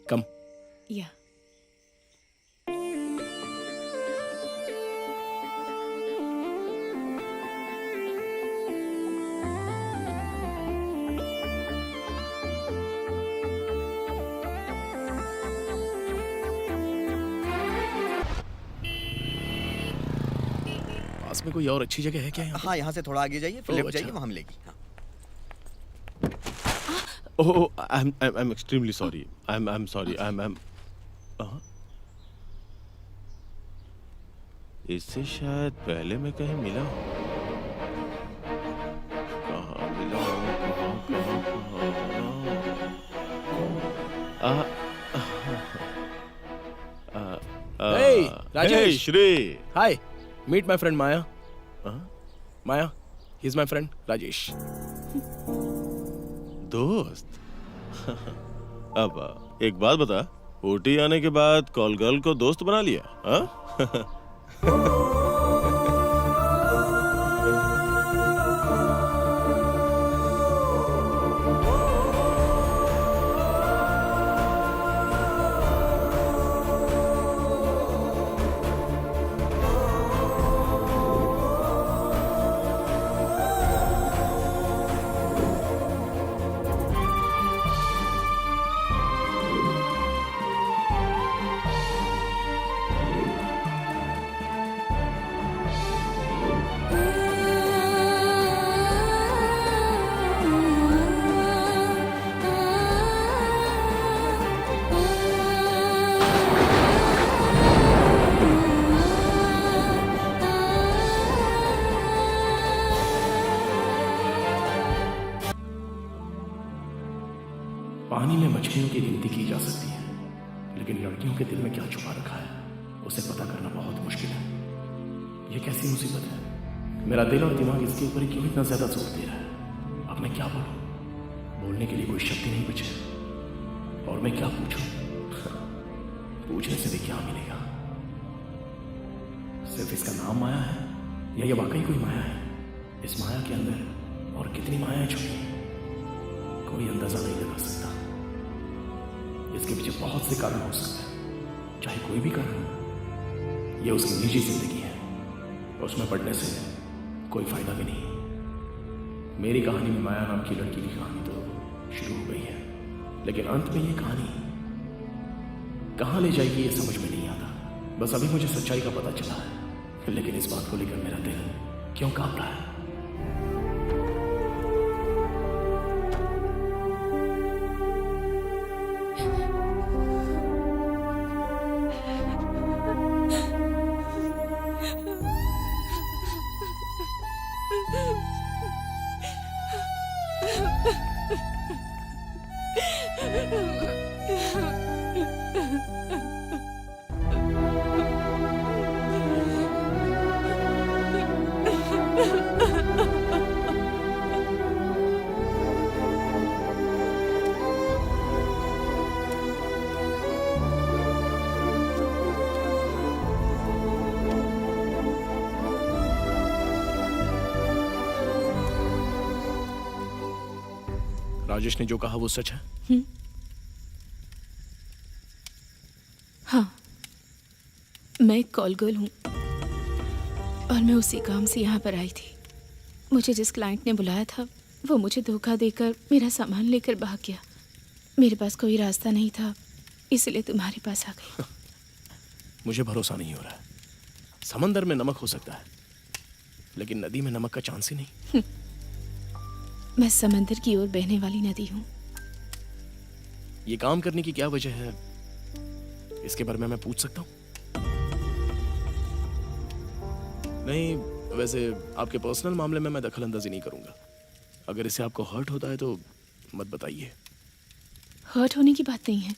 come. या पास में कोई और अच्छी जगह है क्या यहाँ? हाँ, यहाँ से थोड़ा आगे जाइए, फिर ओह, लेफ्ट जाइए, अच्छा। वहाँ मिलेगी। हाँ। Oh, I'm extremely sorry. I'm sorry. I'm इससे शायद पहले मैं कहीं मिला हूँ। कहाँ मिला हूँ? Hey, Rajesh. Hey, Shri. Hi, meet my friend Maya. Maya, he's my friend Rajesh. दोस्त? अब एक बात बता, ऊटी आने के बाद कॉल गर्ल को दोस्त बना लिया? हाँ? पानी में मछलियों की गिनती की जा सकती है, लेकिन लड़कियों के दिल में क्या छुपा रखा है उसे पता करना बहुत मुश्किल है। ये कैसी मुसीबत है? मेरा दिल और दिमाग इसके ऊपर क्यों इतना ज्यादा जोर दे रहा है? अब मैं क्या बोलूं? बोलने के लिए कोई शब्द ही नहीं बचे। और मैं क्या पूछूं? पूछने से भी क्या मिलेगा? सिर्फ इसका नाम माया है या ये वाकई कोई माया है? इस माया के अंदर और कितनी मायाएं छुपी हैं कोई अंदाजा नहीं लगा सकता। इसके पीछे बहुत से कारण हो सकते हैं, चाहे कोई भी कारण हो। यह उसकी निजी जिंदगी है, उसमें पढ़ने से कोई फायदा भी नहीं। मेरी कहानी में माया नाम की लड़की की कहानी तो शुरू हो गई है, लेकिन अंत में ये कहानी कहां ले जाएगी ये समझ में नहीं आता। बस अभी मुझे सच्चाई का पता चला है, लेकिन इस बात को लेकर मेरा दिल क्यों कांप रहा है? राजेश ने जो कहा वो सच है? हाँ, मैं एक कॉल गर्ल हूँ और मैं उसी काम से यहाँ पर आई थी। मुझे जिस क्लाइंट ने बुलाया था वो मुझे धोखा देकर मेरा सामान लेकर भाग गया। मेरे पास कोई रास्ता नहीं था, इसलिए तुम्हारे पास आ गई। मुझे भरोसा नहीं हो रहा है। समंदर में नमक हो सकता है, लेकिन नदी में नमक का चांस ही नहीं। मैं समंदर की ओर बहने वाली नदी हूँ। ये काम करने की क्या वजह है, इसके बारे में मैं पूछ सकता हूँ? नहीं, वैसे आपके पर्सनल मामले में मैं दखल अंदाजी नहीं करूंगा। अगर इससे आपको हर्ट होता है तो मत बताइए। हर्ट होने की बात नहीं है,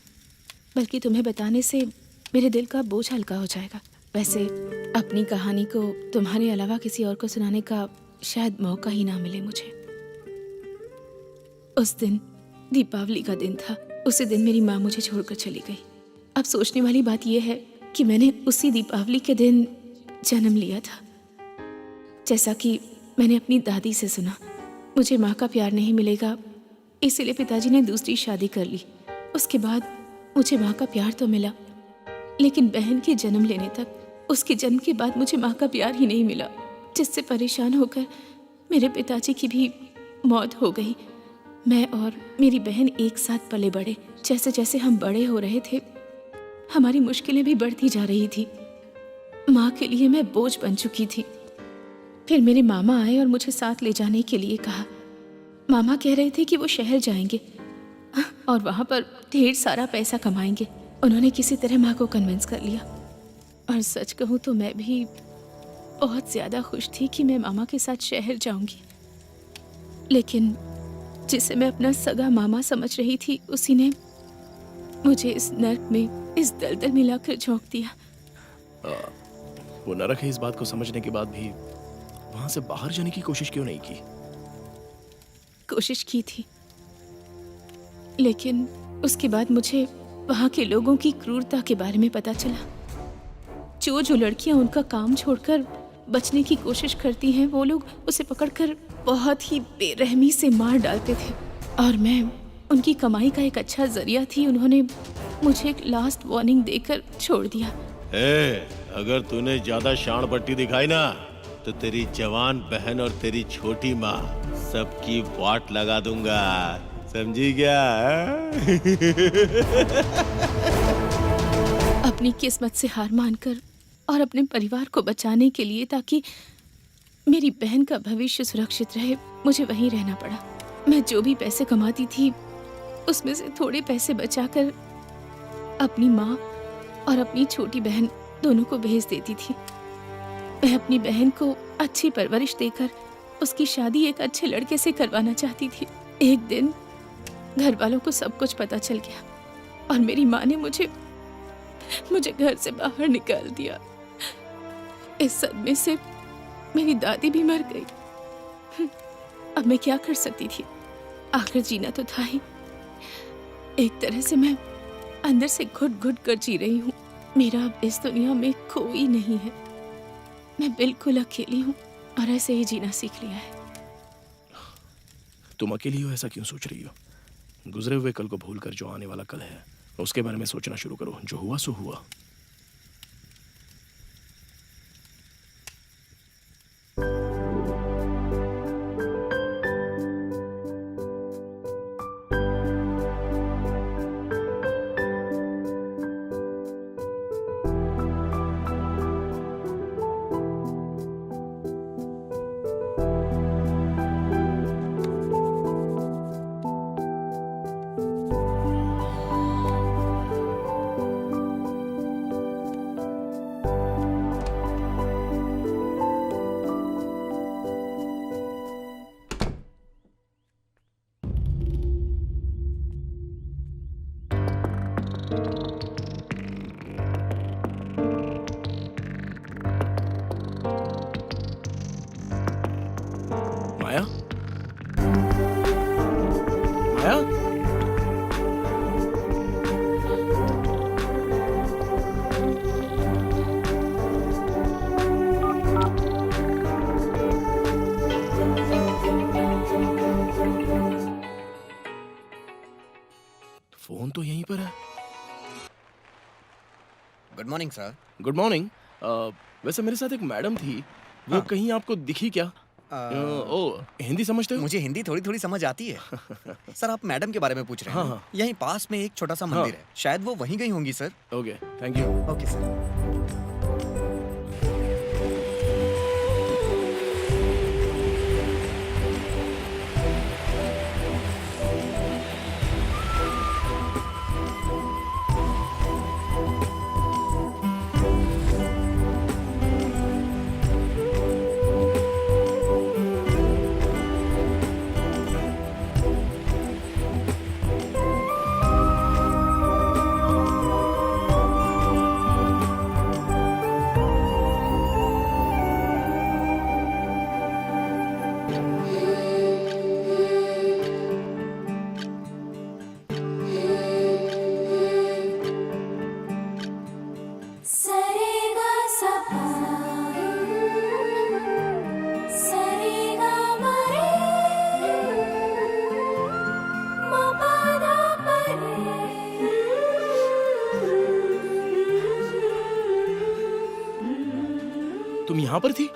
बल्कि तुम्हें बताने से मेरे दिल का बोझ हल्का हो जाएगा। वैसे अपनी कहानी को तुम्हारे अलावा किसी और को सुनाने का शायद मौका ही ना मिले मुझे। उस दिन दीपावली का दिन था। उसी दिन मेरी माँ मुझे छोड़कर चली गई। अब सोचने वाली बात यह है कि मैंने उसी दीपावली के दिन जन्म लिया था। जैसा कि मैंने अपनी दादी से सुना, मुझे माँ का प्यार नहीं मिलेगा, इसीलिए पिताजी ने दूसरी शादी कर ली। उसके बाद मुझे माँ का प्यार तो मिला, लेकिन बहन के जन्म लेने तक, उसके जन्म के बाद मुझे माँ का प्यार ही नहीं मिला, जिससे परेशान होकर मेरे पिताजी की भी मौत हो गई। मैं और मेरी बहन एक साथ पले बड़े। जैसे जैसे हम बड़े हो रहे थे, हमारी मुश्किलें भी बढ़ती जा रही थी। माँ के लिए मैं बोझ बन चुकी थी। फिर मेरे मामा आए और मुझे साथ ले जाने के लिए कहा। मामा कह रहे थे कि वो शहर जाएंगे और वहाँ पर ढेर सारा पैसा कमाएंगे। उन्होंने किसी तरह माँ को कन्विंस कर लिया। और सच कहूँ तो मैं भी बहुत ज़्यादा खुश थी कि मैं मामा के साथ शहर जाऊंगी। लेकिन जिसे मैं अपना सगा मामा समझ रही थी, उसी ने मुझे इस नर्क में, इस दलदल में लाकर झोंक दिया। वो नरक है, इस बात को समझने के बाद भी वहां से बाहर जाने की कोशिश क्यों नहीं की? कोशिश की थी, लेकिन उसके बाद मुझे वहाँ के लोगों की क्रूरता के बारे में पता चला। जो जो लड़कियाँ उनका काम छोड़कर बचने की कोशिश करती हैं, वो लोग उसे पकड़कर बहुत ही बेरहमी से मार डालते थे, और मैं उनकी कमाई का एक अच्छा जरिया थी। उन्होंने मुझे एक लास्ट वार्निंग देकर छोड़ दिया। अगर तूने ज्यादा शान पट्टी दिखाई ना, तो तेरी जवान बहन और तेरी छोटी माँ सबकी वाट लगा दूंगा, समझी क्या? अपनी किस्मत से हार मानकर और अपने परिवार को बचाने के लिए, ताकि मेरी बहन का भविष्य सुरक्षित रहे, मुझे वहीं रहना पड़ा। मैं जो भी पैसे कमाती थी, उसमें से थोड़े पैसे बचाकर अपनी माँ और अपनी छोटी बहन दोनों को भेज देती थी। मैं अपनी बहन को अच्छी परवरिश देकर उसकी शादी एक अच्छे लड़के से करवाना चाहती थी। एक दिन घर वालों को सब कुछ पता चल गया और मेरी माँ ने मुझे घर से बाहर निकाल दिया। इस सदमे से मेरी दादी भी मर गई। अब मैं क्या कर सकती थी? आखिर जीना तो था ही। एक तरह से मैं अंदर से घुट घुट कर जी रही हूँ। मेरा अब इस दुनिया में कोई नहीं है। मैं बिल्कुल अकेली हूँ और ऐसे ही जीना सीख लिया है। तुम अकेली हो, ऐसा क्यों सोच रही हो? गुजरे हुए कल को भूलकर जो आने वाला कल है, उसके बारे में सोचना शुरू करो। जो हुआ सो हुआ। माया? माया? फोन तो यहीं पर है। Good morning sir. Good morning. वैसे मेरे साथ एक मैडम थी, वो कहीं आपको दिखी क्या? ओ, हिंदी समझते हो? मुझे हिंदी थोड़ी थोड़ी समझ आती है। सर आप मैडम के बारे में पूछ रहे हैं? हाँ। यहीं पास में एक छोटा सा मंदिर है, शायद वो वहीं गई होंगी sir. Okay, thank you. Okay sir. तुम यहाँ पर थी?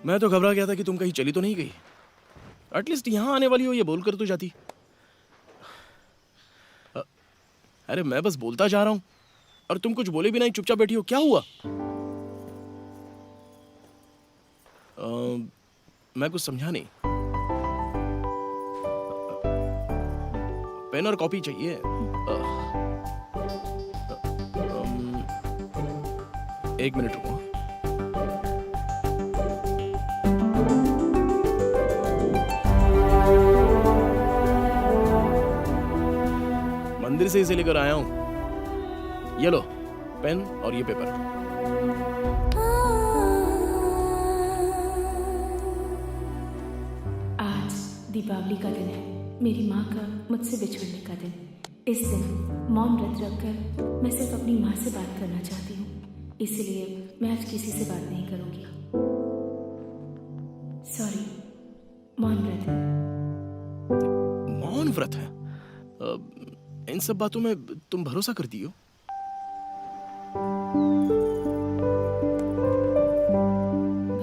मैं तो घबरा गया था कि तुम कहीं चली तो नहीं गई। एटलीस्ट यहाँ आने वाली हो ये बोलकर तो जाती। अरे मैं बस बोलता जा रहा हूँ और तुम कुछ बोले भी नहीं, चुपचाप बैठी हो। क्या हुआ? मैं कुछ समझा नहीं। पेन और कॉपी चाहिए? एक मिनट रुको। मंदिर से इसे लेकर आया हूं। ये लो पेन और ये पेपर। दीपावली का दिन है, मेरी माँ का मुझसे बिछड़ने का दिन। इस दिन मौन व्रत रखकर मैं सिर्फ अपनी माँ से बात करना चाहती हूँ, इसलिए मैं आज किसी से बात नहीं करूँगी। सॉरी, मौन व्रत है। मौन व्रत है? इन सब बातों में तुम भरोसा करती हो?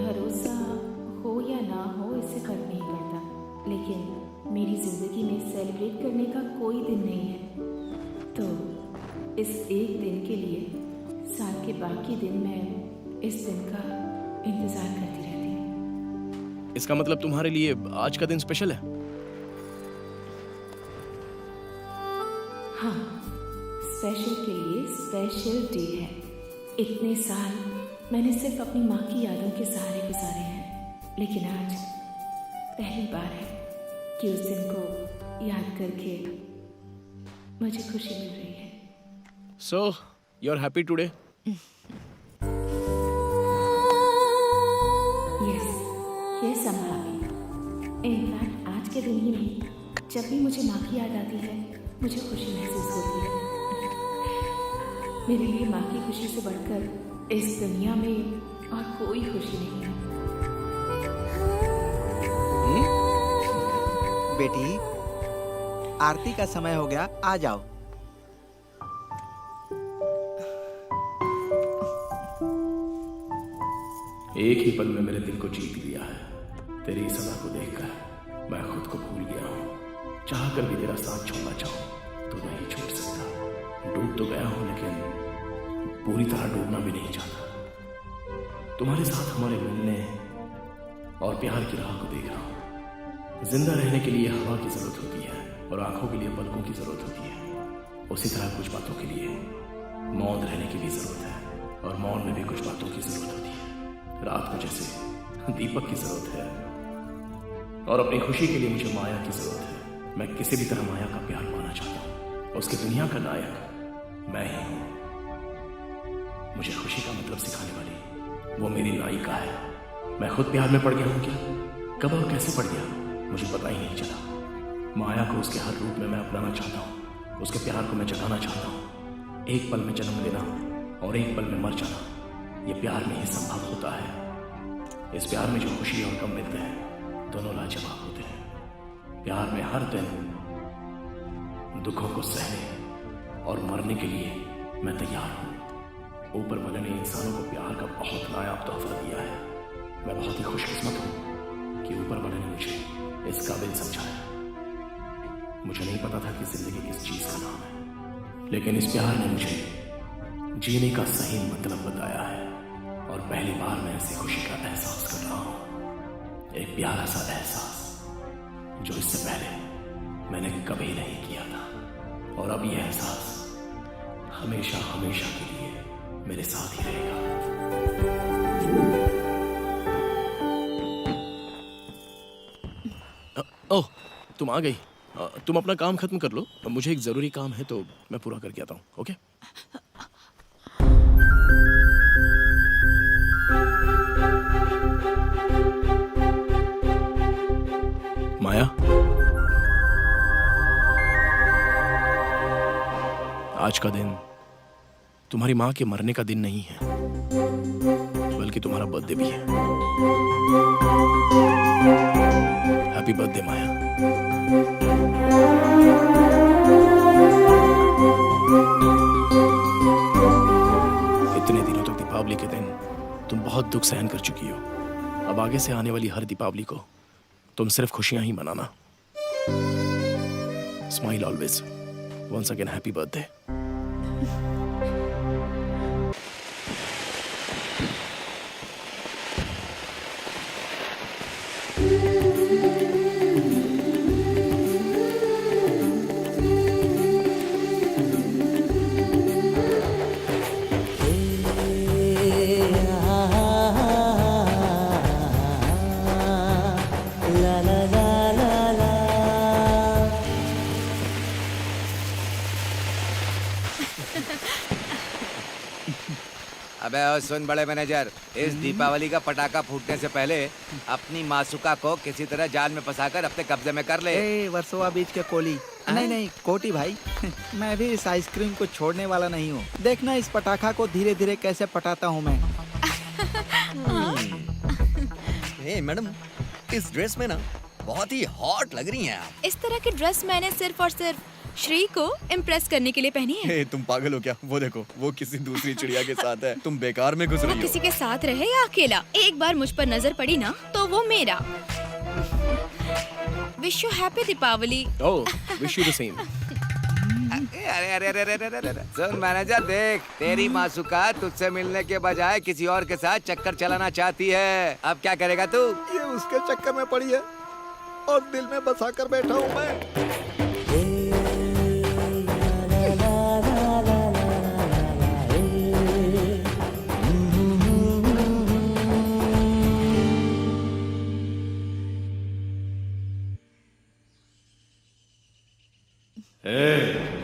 भरोसा हो या ना हो इससे फर्क नहीं पड़ता, लेकिन मेरी जिंदगी में सेलिब्रेट करने का कोई दिन नहीं है, तो इस एक दिन के लिए साल के बाकी दिन मैं इस दिन का इंतजार करती रहती हूँ। इसका मतलब तुम्हारे लिए आज का दिन स्पेशल है? हाँ, स्पेशल के लिए स्पेशल डे है। इतने साल मैंने सिर्फ अपनी माँ की यादों के सहारे गुजारे हैं, लेकिन आज पहली बार है कि उस दिन को याद करके मुझे खुशी मिल रही है। So, you're happy today? Yes, I'm happy. In fact आज के दिन ही नहीं, जब भी मुझे माँ की याद आती है मुझे खुशी महसूस होती है। मेरे लिए माँ की खुशी से बढ़कर इस दुनिया में और कोई खुशी नहीं है। बेटी, आरती का समय हो गया, आ जाओ। एक ही पल में मेरे दिल को जीत लिया है। तेरी सदा को देखकर मैं खुद को भूल गया हूँ। चाह कर भी तेरा साथ छोड़ना चाहूँ तो नहीं छोड़ सकता। डूब तो गया हूँ, लेकिन पूरी तरह डूबना भी नहीं चाहता। तुम्हारे साथ हमारे मिलने और प्यार की राह को देख रहा हूँ। जिंदा रहने के लिए हवा की जरूरत होती है और आंखों के लिए पलकों की जरूरत होती है। उसी तरह कुछ बातों के लिए मौन रहने की भी जरूरत है और मौन में भी कुछ बातों की जरूरत होती है। रात को जैसे दीपक की जरूरत है और अपनी खुशी के लिए मुझे माया की जरूरत है। मैं किसी भी तरह माया का प्यार पाना चाहता हूँ। उसकी दुनिया का नायक मैं ही हूँ। मुझे खुशी का मतलब सिखाने वाली वो मेरी नायिका है। मैं खुद प्यार में पड़ गया हूँ क्या? कब और कैसे पड़ गया मुझे पता ही नहीं चला। माया को उसके हर रूप में मैं अपनाना चाहता हूँ। उसके प्यार को मैं जगाना चाहता हूँ। एक पल में जन्म लेना और एक पल में मर जाना, ये प्यार में ही संभव होता है। इस प्यार में जो खुशी और गम मिलते हैं दोनों लाजवाब होते हैं। प्यार में हर दिन दुखों को सहने और मरने के लिए मैं तैयार हूँ। ऊपर वाले ने इंसानों को प्यार का बहुत नायाब तोहफा दिया है। मैं बहुत ही खुशकिस्मत हूँ कि ऊपर वाले ने मुझे इस काबिल समझा है। मुझे नहीं पता था कि जिंदगी किस चीज का नाम है, लेकिन इस प्यार ने मुझे जीने का सही मतलब बताया है और पहली बार मैं ऐसी खुशी का एहसास कर रहा हूँ। एक प्यारा सा एहसास जो इससे पहले मैंने कभी नहीं किया था और अब यह एहसास हमेशा हमेशा के लिए मेरे साथ ही रहेगा। ओह, तुम आ गई। तुम अपना काम खत्म कर लो, मुझे एक जरूरी काम है तो मैं पूरा करके आता हूँ। ओके? माया, आज का दिन तुम्हारी माँ के मरने का दिन नहीं है, बल्कि तुम्हारा बर्थडे भी है। हैप्पी बर्थडे माया। इतने दिनों तक दीपावली के दिन तुम बहुत दुख सहन कर चुकी हो। अब आगे से आने वाली हर दीपावली को तुम सिर्फ खुशियां ही मनाना। Smile always. Once again happy birthday. अबे ओ सुन बड़े मैनेजर, इस दीपावली का पटाखा फूटने से पहले अपनी मासूका को किसी तरह जाल में फंसाकर अपने कब्जे में कर ले। ए वर्सोवा बीच के कोली, नहीं नहीं कोटी भाई, मैं भी इस आइसक्रीम को छोड़ने वाला नहीं हूँ। देखना इस पटाखा को धीरे धीरे कैसे पटाता हूँ मैं। ए मैडम, इस ड्रेस में ना बहुत ही हॉट लग रही हैं आप। इस तरह की ड्रेस मैंने सिर्फ और सिर्फ श्री को इम्प्रेस करने के लिए पहनी है। ए, तुम पागल हो क्या? वो देखो, वो किसी दूसरी चिड़िया के साथ है। तुम बेकार में घुस वो रही हो। किसी के साथ रहे या अकेला, एक बार मुझ पर नजर पड़ी ना तो वो मेरा। Wish you happy Deepavali. Oh, wish you the same. अरे अरे अरे अरे अरे अरे सुन मैनेजर, देख तेरी मासूका तुझसे मिलने के बजाय किसी और के साथ चक्कर चलाना चाहती है। अब क्या करेगा तू? ये उसके चक्कर में पड़ी है और दिल में बसा कर बैठा हूँ मैं।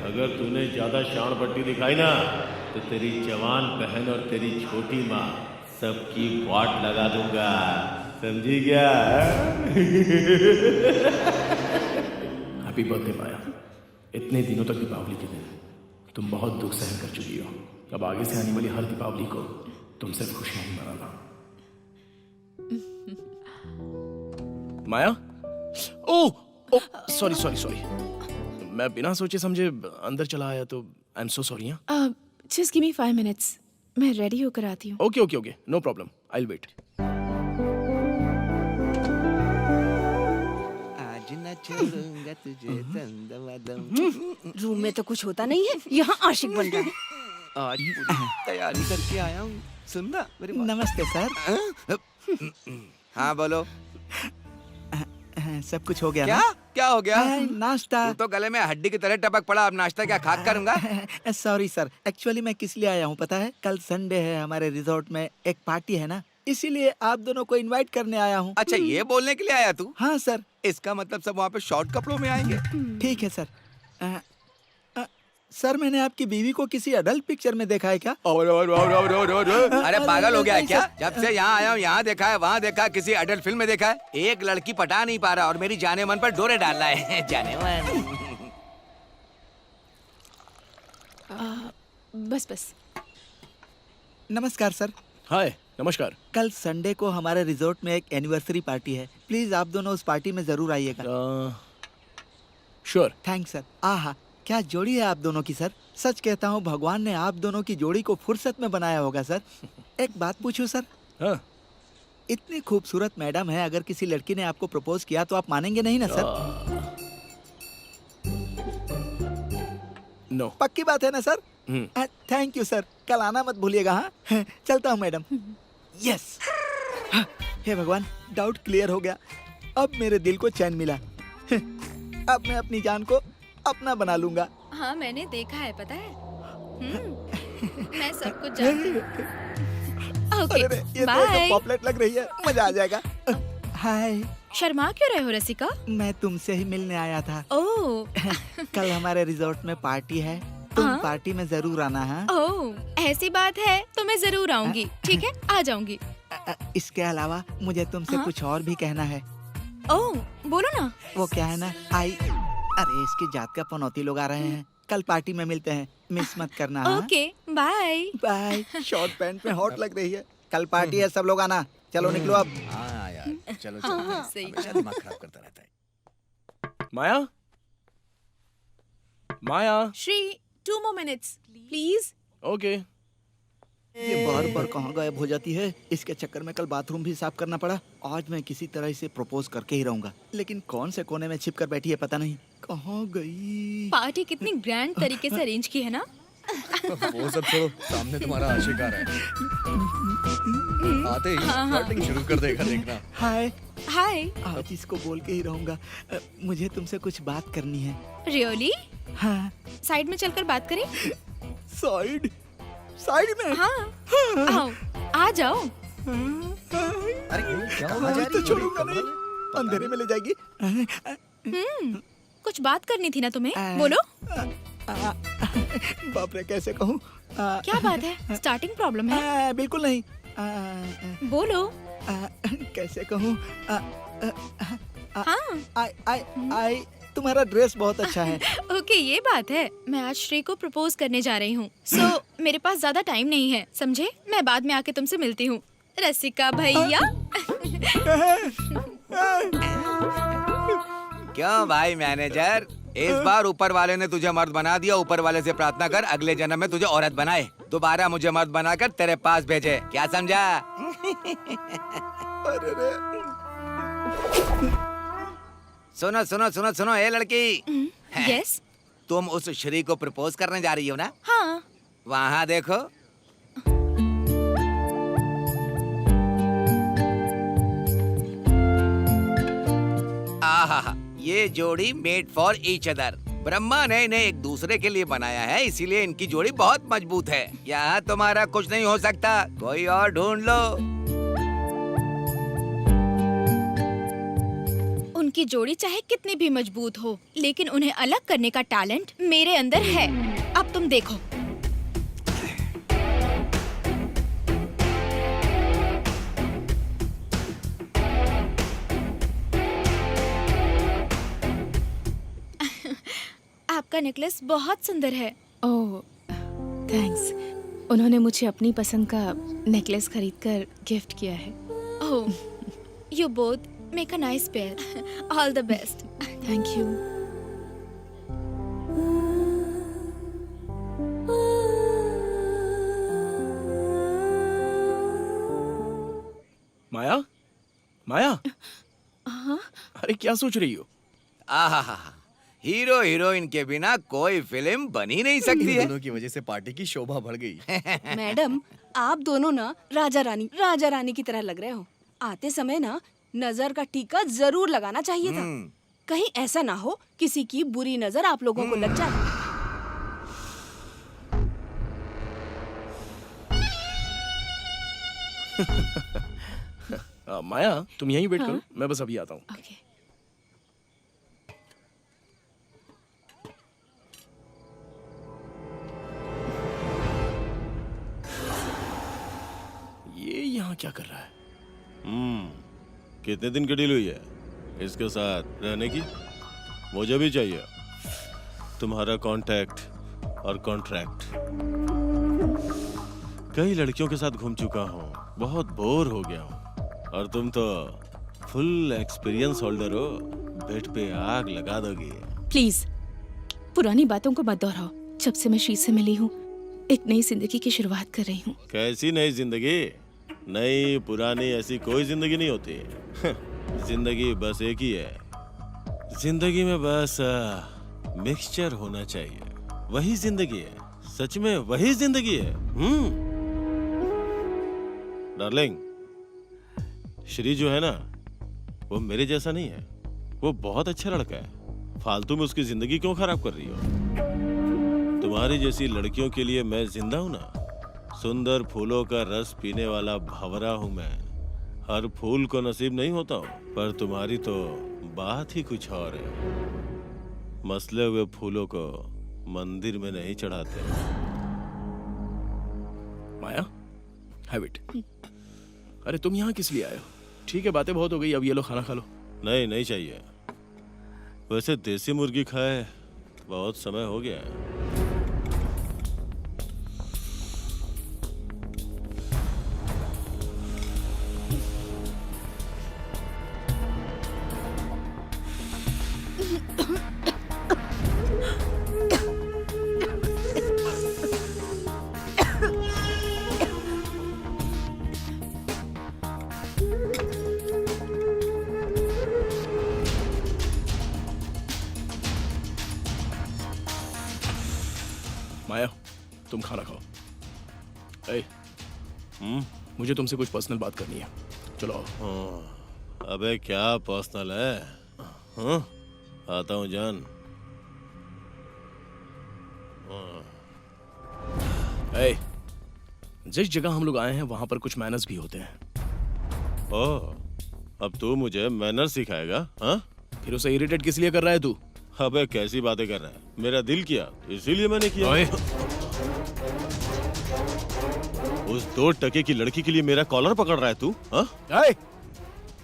अगर तूने ज्यादा शान पट्टी दिखाई ना तो तेरी जवान बहन और तेरी छोटी माँ सबकी वाट लगा दूंगा, समझी क्या? हैप्पी बर्थडे माया। इतने दिनों तक दीपावली के दिन तुम बहुत दुख सहन कर चुकी हो। अब आगे से आने वाली हर दीपावली को तुम सिर्फ खुशियां ही मनाना। Maya, oh sorry sorry sorry, मैं बिना सोचे समझे अंदर चला आया तो I am so sorry. Just give me 5 minutes, मैं रेडी होकर आती हूँ। Okay okay okay, no problem, I will wait. आज न छोड़ूंगा तुझे दम। रूम में तो कुछ होता नहीं है, यहाँ आशिक बन रहा है। आज पूरी तैयारी करके आया हूँ। सुन ना मेरी बात। नमस्ते सर। हाँ बोलो। सब कुछ हो गया क्या ना? क्या हो गया? नाश्ता। तू तो गले में हड्डी की तरह टपक पड़ा, अब नाश्ता क्या खाक करूंगा? सॉरी सर, एक्चुअली मैं किस लिए आया हूँ पता है? कल संडे है, हमारे रिजॉर्ट में एक पार्टी है ना, इसीलिए आप दोनों को इनवाइट करने आया हूँ। अच्छा, ये बोलने के लिए आया तू? हाँ सर। इसका मतलब सब वहाँ पे शॉर्ट कपड़ों में आएंगे? ठीक है सर। सर मैंने आपकी बीवी को किसी अडल्ट पिक्चर में देखा है क्या? अरे पागल हो गया है क्या? जब से यहाँ आया हूँ यहाँ देखा है, वहाँ देखा है, किसी अडल्ट फिल्म में देखा है। एक लड़की पटा नहीं पा रहा और मेरी जाने मन पर डोरे डाल रहा है। जाने मन। बस। नमस्कार सर। हाय, नमस्कार। कल संडे को हमारे रिजॉर्ट में एक एनिवर्सरी पार्टी है, प्लीज आप दोनों उस पार्टी में जरूर आइएगा। श्योर। Thanks sir. आहा, क्या जोड़ी है आप दोनों की सर। सच कहता हूँ भगवान ने आप दोनों की जोड़ी को फुर्सत में बनाया होगा सर। एक बात पूछूं सर? हाँ। इतनी खूबसूरत मैडम है, अगर किसी लड़की ने आपको प्रपोज किया तो आप मानेंगे नहीं ना सर? नो। पक्की बात है ना सर? थैंक यू सर, कल आना मत भूलिएगा। हाँ, चलता हूँ मैडम। यस। हे भगवान, डाउट क्लियर हो गया। अब मेरे दिल को चैन मिला। अब मैं अपनी जान को अपना बना लूंगा। हाँ मैंने देखा है, पता है। मैं सब कुछ जानती हूँ। ओके, अरे ये तो पॉपलेट लग रही है, मजा आ जाएगा। हाय। शर्मा क्यों रहे हो रसिका? मैं तुमसे ही मिलने आया था। ओह। कल हमारे रिजॉर्ट में पार्टी है, तुम हाँ? पार्टी में जरूर आना है। ओह, ऐसी बात है तो मैं जरूर आऊंगी। ठीक है, आ जाऊंगी। इसके अलावा मुझे तुमसे कुछ और भी कहना है। ओह, बोलो ना। वो क्या है ना, अरे इसकी जात का पनौती लोग आ रहे हैं, कल पार्टी में मिलते हैं, मिस मत करना। Okay, bye bye. Short pant में हॉट लग रही है। कल पार्टी है, सब लोग आना। चलो निकलो अब। हाँ यार, चलो हाँ, सही। हमेशा दिमाग खराब करता रहता है। Maya, Maya. Shri, 2 more minutes, please. Okay. ये बार बार कहाँ गायब हो जाती है। इसके चक्कर में कल बाथरूम भी साफ करना पड़ा। आज मैं किसी तरह इसे प्रपोज करके ही रहूंगा, लेकिन कौन से कोने में छिप कर बैठी है पता नहीं। कहाँ गई? पार्टी कितनी ग्रैंड तरीके से अरेंज की है ना। वो सब छोड़ो, सामने तुम्हारा आशिक आ रहा है। आते ही फ्लर्टिंग शुरू कर देगा, देखना। हाय। हाय। आज इसको बोल के ही रहूंगा। मुझे तुमसे कुछ बात करनी है। रियली? हाँ। साइड में चलकर बात करें? साइड में? हाँ। आओ, आ जाओ। अरे क्या हो आज तो छोड़ूंगा नहीं, अंधेरे में ले जाएगी। कुछ बात करनी थी ना तुम्हें, बोलो। बाप रे, कैसे कहूँ? क्या बात है? स्टार्टिंग प्रॉब्लम है? बिल्कुल नहीं। बोलो। कैसे कहूँ? हाँ। तुम्हारा ड्रेस बहुत अच्छा है। ओके, ये बात है। मैं आज श्री को प्रपोज करने जा रही हूँ। मेरे पास ज्यादा टाइम नहीं है, समझे? मैं बाद में आके तुमसे मिलती हूँ। रसिका भैया। क्यों भाई मैनेजर, इस बार ऊपर वाले ने तुझे मर्द बना दिया। ऊपर वाले से प्रार्थना कर अगले जन्म में तुझे औरत बनाए, दोबारा मुझे मर्द बनाकर तेरे पास भेजे। क्या समझा? सुनो सुनो सुनो सुनो, ए लड़की। यस। तुम उस श्री को प्रपोज करने जा रही हो ना? हाँ। वहाँ देखो। आहा, ये जोड़ी made for each other. Brahma ने इन्हें एक दूसरे के लिए बनाया है, इसीलिए इनकी जोड़ी बहुत मजबूत है। यहाँ तुम्हारा कुछ नहीं हो सकता, कोई और ढूंढ लो। उनकी जोड़ी चाहे कितनी भी मजबूत हो, लेकिन उन्हें अलग करने का टैलेंट मेरे अंदर है। अब तुम देखो। आपका नेकलेस बहुत सुंदर है। ओह, थैंक्स। उन्होंने मुझे अपनी पसंद का नेकलेस खरीदकर गिफ्ट किया है। Oh, you both make a nice pair. All the best. Thank you. Maya, Maya. हाँ? अरे क्या सोच रही हो? आहा, हीरो हीरोइन के बिना कोई फिल्म बन ही नहीं सकती है। दोनों की वजह से पार्टी की शोभा बढ़ गई। मैडम, आप दोनों ना राजा रानी की तरह लग रहे हो। आते समय ना नजर का टीका जरूर लगाना चाहिए था। कहीं ऐसा ना हो किसी की बुरी नजर आप लोगों को लग जाए। माया, तुम यहीं वेट करो, मैं बस अभी आता हूँ। ओके। ये यहाँ क्या कर रहा है? कितने दिन की डील हुई है इसके साथ रहने की? मुझे भी चाहिए तुम्हारा कांटेक्ट और कॉन्ट्रैक्ट। कई लड़कियों के साथ घूम चुका हूँ, बहुत बोर हो गया हूँ, और तुम तो फुल एक्सपीरियंस होल्डर हो। बेड पे आग लगा दोगी। प्लीज पुरानी बातों को मत दोहराओ। जब से मैं श्री से मिली हूँ, एक नई जिंदगी की शुरुआत कर रही हूँ। कैसी नई जिंदगी? नई पुरानी ऐसी कोई जिंदगी नहीं होती। जिंदगी बस एक ही है। जिंदगी में बस मिक्सचर होना चाहिए, वही जिंदगी है। सच में वही जिंदगी है। डार्लिंग, श्री जो है ना, वो मेरे जैसा नहीं है। वो बहुत अच्छा लड़का है। फालतू में उसकी जिंदगी क्यों खराब कर रही हो? तुम्हारी जैसी लड़कियों के लिए मैं जिंदा हूं ना। सुंदर फूलों का रस पीने वाला भंवरा हूं मैं। हर फूल को नसीब नहीं होता हूं, पर तुम्हारी तो बात ही कुछ और है। मसले हुए फूलों को मंदिर में नहीं चढ़ाते। माया, हैव इट। अरे तुम यहाँ किस लिए आए हो? ठीक है, बातें बहुत हो गई, अब ये लो खाना खा लो। नहीं चाहिए। वैसे देसी मुर्गी खाए बहुत समय हो गया है। माया, तुम खाना खाओ। ए, मुझे तुमसे कुछ पर्सनल बात करनी है। चलो आओ। अबे क्या पर्सनल है? हाँ? आता हूँ जान। ए, जिस जगह हम लोग आए हैं वहां पर कुछ मैनर्स भी होते हैं। ओह, अब तू मुझे मैनर सिखाएगा? हाँ? फिर उसे इरिटेट किस लिए कर रहा है तू? अबे कैसी बातें कर रहा है? मेरा दिल किया, इसीलिए मैंने किया। ओए, उस 2 टके की लड़की के लिए मेरा कॉलर पकड़ रहा है तू? हाँ? ओए,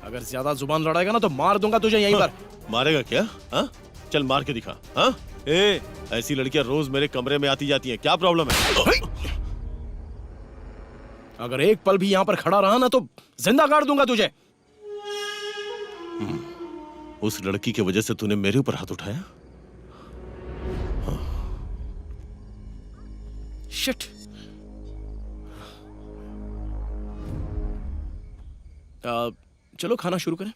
अगर ज्यादा जुबान लड़ाएगा ना तो मार दूंगा तुझे यहीं पर। मारेगा क्या? हाँ? चल मार के दिखा। हाँ? ए, ऐसी लड़कियां रोज मेरे कमरे में आती जाती हैं, क्या प्रॉब्लम है? अगर एक पल भी यहाँ पर खड़ा रहा ना तो जिंदा गाड़ दूंगा तुझे। उस लड़की की वजह से तूने मेरे ऊपर हाथ उठाया? शिट। चलो खाना शुरू करें।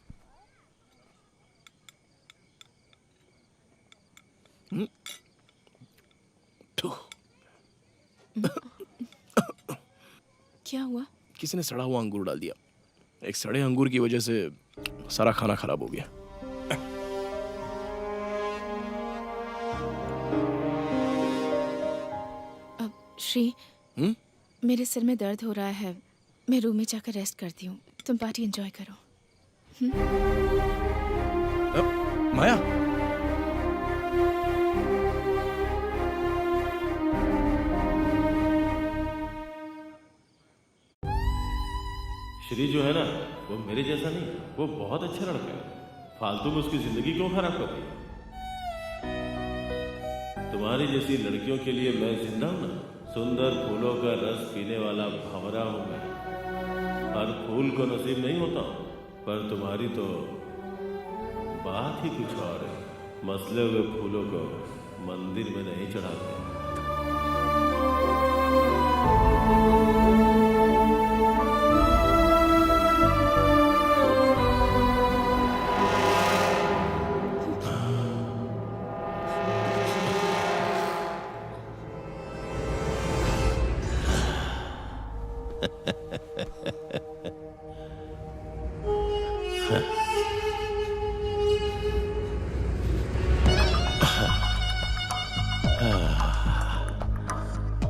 क्या हुआ? किसी ने सड़ा हुआ अंगूर डाल दिया। एक सड़े अंगूर की वजह से सारा खाना खराब हो गया। अब श्री, मेरे सिर में दर्द हो रहा है, मैं रूम में जाकर रेस्ट करती हूँ, तुम पार्टी एंजॉय करो। माया, श्री जो है ना, वो मेरे जैसा नहीं, वो बहुत अच्छा लड़का है। फालतू में उसकी जिंदगी क्यों खराब कर रही? तुम्हारी जैसी लड़कियों के लिए मैं जिंदा हूं ना। सुंदर फूलों का रस पीने वाला भंवरा हूं मैं। हर फूल को नसीब नहीं होता, पर तुम्हारी तो बात ही कुछ और है। मसले हुए फूलों को मंदिर में नहीं चढ़ाते।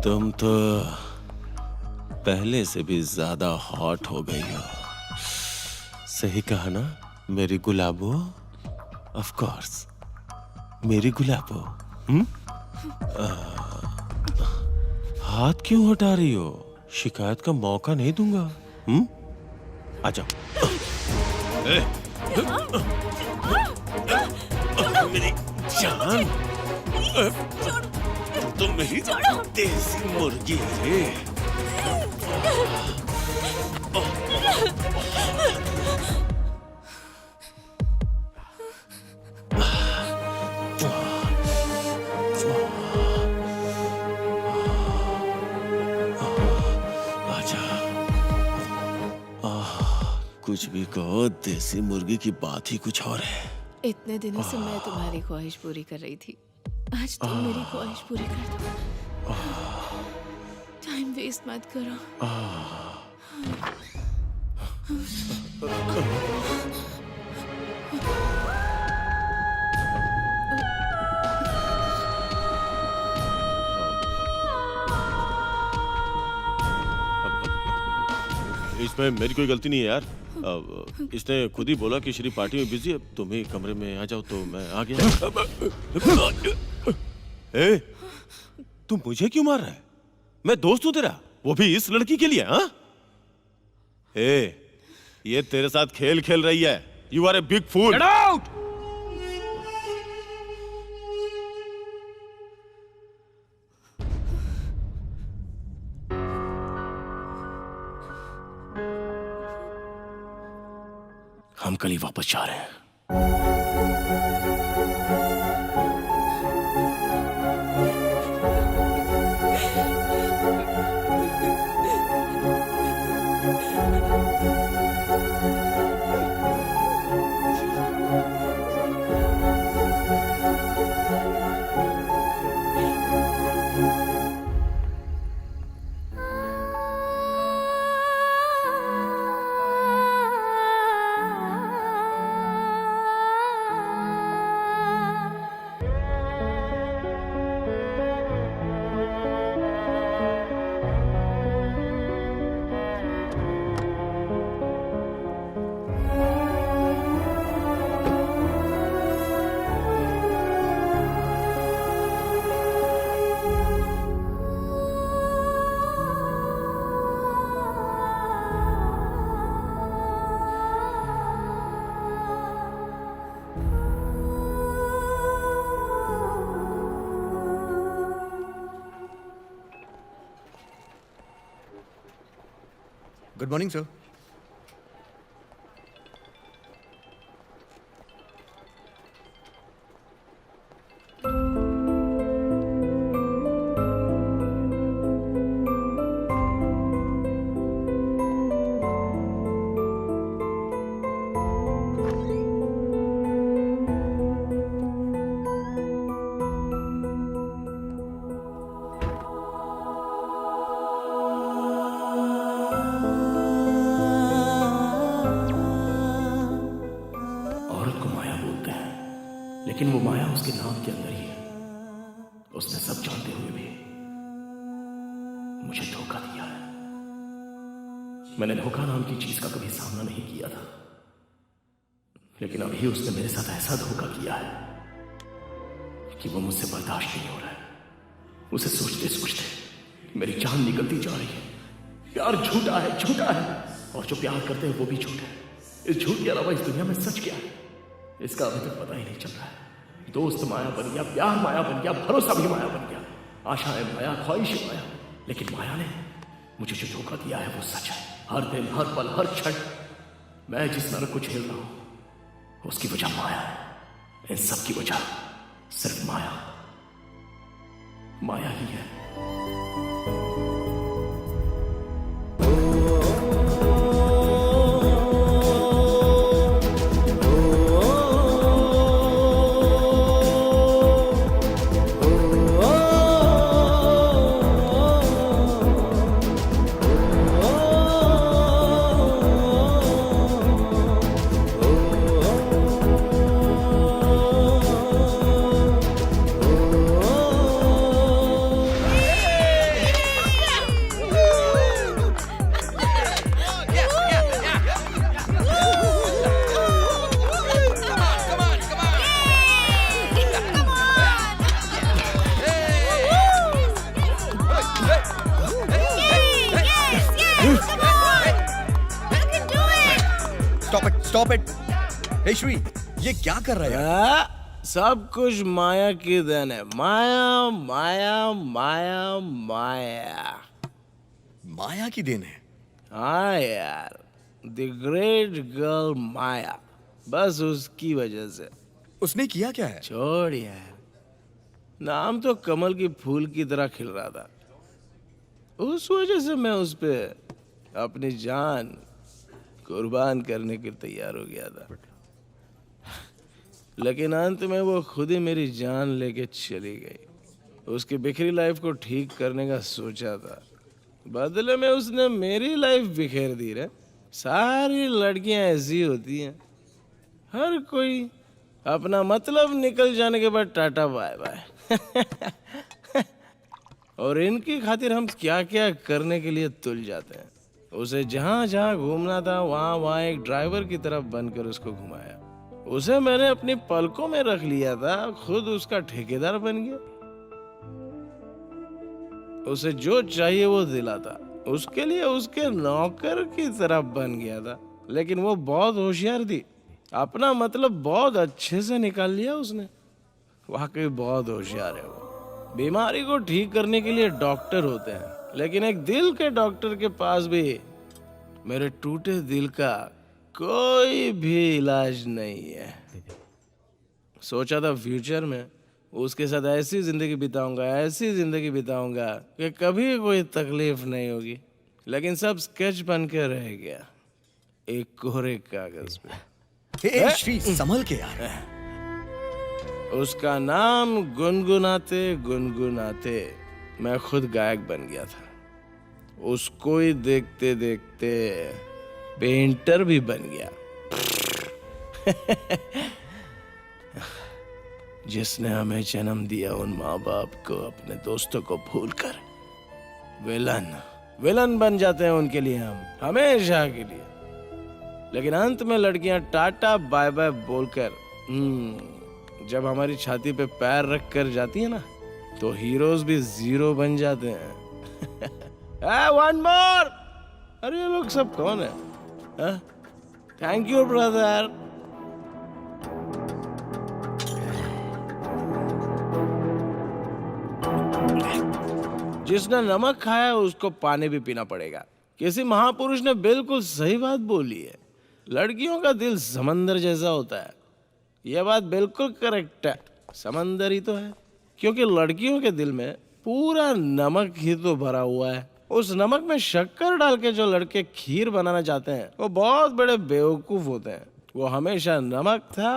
तुम तो पहले से भी ज्यादा हॉट हो गई हो। सही कहा ना मेरी गुलाबो? ऑफ कोर्स मेरी गुलाबो। हाथ क्यों हटा रही हो? शिकायत का मौका नहीं दूंगा। आ जाओ। मेरी जान, तुम मेरी देसी मुर्गी है। कुछ भी कहो, देसी मुर्गी की बात ही कुछ और है। इतने दिनों से मैं तुम्हारी ख्वाहिश पूरी कर रही थी, आज तुम मेरी ख्वाहिश पूरी कर दो। टाइम वेस्ट मत करो। इसमें मेरी कोई गलती नहीं है यार। इसने खुद ही बोला कि श्री पार्टी में बिजी है, तुम ही कमरे में आ जाओ, तो मैं आ गया। ए, तू मुझे क्यों मार रहा है? मैं दोस्त हूं तेरा, वो भी इस लड़की के लिए। हाँ? ए, ये तेरे साथ खेल खेल रही है। You are a big fool. Get out! हम कल ही वापस जा रहे हैं। Good morning sir. औरत को माया बोलते हैं, लेकिन वो माया उसके नाम के अंदर ही है। उसने सब जानते हुए भी मुझे धोखा दिया है। मैंने धोखा नाम की चीज का कभी सामना नहीं किया था, लेकिन अभी उसने मेरे साथ ऐसा धोखा किया है कि वो मुझसे बर्दाश्त नहीं हो रहा है। उसे सोचते सोचते मेरी जान निकलती जा रही है। प्यार झूठा है, झूठा है, और जो प्यार करते हैं वो भी झूठ है। इस झूठ के अलावा इस दुनिया में सच क्या है, इसका अभी तक पता ही नहीं चल रहा है। दोस्त माया बन गया, प्यार माया बन गया, भरोसा भी माया बन गया, आशाएं माया, ख्वाहिश माया। लेकिन माया ने मुझे जो धोखा दिया है वो सच है। हर दिन, हर पल, हर क्षण मैं जिस नरक को झेल रहा हूं उसकी वजह माया है। इन सब की वजह सिर्फ माया, माया ही है। Stop it. हे श्री, ये क्या कर रहा है? सब कुछ माया की देन है। माया माया माया माया माया की देन है? हाँ यार, द ग्रेट गर्ल माया, बस उसकी वजह से। उसने किया क्या है? छोड़ यार, नाम तो कमल की फूल की तरह खिल रहा था। उस वजह से मैं उस पे अपनी जान कुर्बान करने के तैयार हो गया था, लेकिन अंत में वो खुद ही मेरी जान लेके चली गई। उसकी बिखरी लाइफ को ठीक करने का सोचा था, बदले में उसने मेरी लाइफ बिखेर दी रे। सारी लड़कियां ऐसी होती हैं, हर कोई अपना मतलब निकल जाने के बाद टाटा बाय बाय। और इनकी खातिर हम क्या क्या करने के लिए तुल जाते हैं। उसे जहां जहां घूमना था वहां एक ड्राइवर की तरफ बनकर उसको घुमाया। उसे मैंने अपनी पलकों में रख लिया था, खुद उसका ठेकेदार बन गया। उसे जो चाहिए वो दिलाता, उसके लिए उसके नौकर की तरफ बन गया था। लेकिन वो बहुत होशियार थी, अपना मतलब बहुत अच्छे से निकाल लिया उसने। वाकई बहुत होशियार है वो। बीमारी को ठीक करने के लिए डॉक्टर होते हैं, लेकिन एक दिल के डॉक्टर के पास भी मेरे टूटे दिल का कोई भी इलाज नहीं है। सोचा था फ्यूचर में उसके साथ ऐसी जिंदगी बिताऊंगा, ऐसी जिंदगी बिताऊंगा कि कभी कोई तकलीफ नहीं होगी, लेकिन सब स्केच बन के रह गया एक कोरे कागज पे। श्री, संभल के यार। उसका नाम गुनगुनाते गुनगुनाते मैं खुद गायक बन गया था। उसको ही देखते देखते पेंटर भी बन गया। जिसने हमें जन्म दिया उन माँ बाप को अपने दोस्तों को भूलकर विलन बन जाते हैं उनके लिए हम, हमेशा के लिए। लेकिन अंत में लड़कियां टाटा बाय बाय बोलकर जब हमारी छाती पे पैर रख कर जाती है ना, तो हीरोज भी जीरो बन जाते हैं। One more. अरे ये लोग सब कौन है? Thank you brother. जिसने नमक खाया उसको पानी भी पीना पड़ेगा। किसी महापुरुष ने बिल्कुल सही बात बोली है, लड़कियों का दिल समंदर जैसा होता है। यह बात बिल्कुल करेक्ट है, समंदर ही तो है, क्योंकि लड़कियों के दिल में पूरा नमक ही तो भरा हुआ है। उस नमक में शक्कर डाल के जो लड़के खीर बनाना चाहते हैं वो बहुत बड़े बेवकूफ होते हैं। वो हमेशा नमक था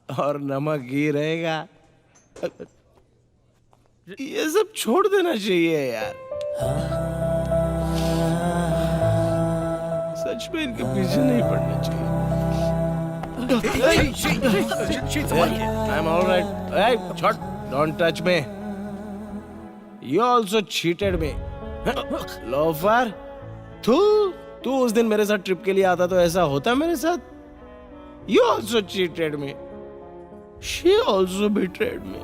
और नमक ही रहेगा। ये सब छोड़ देना चाहिए यार। सच में इनके पीछे नहीं पड़ना चाहिए। I'm all right. Hey, don't touch me. You also cheated me. Loafer, तू उस दिन मेरे साथ ट्रिप के लिए आता तो ऐसा होता मेरे साथ? You also cheated me. She also betrayed me.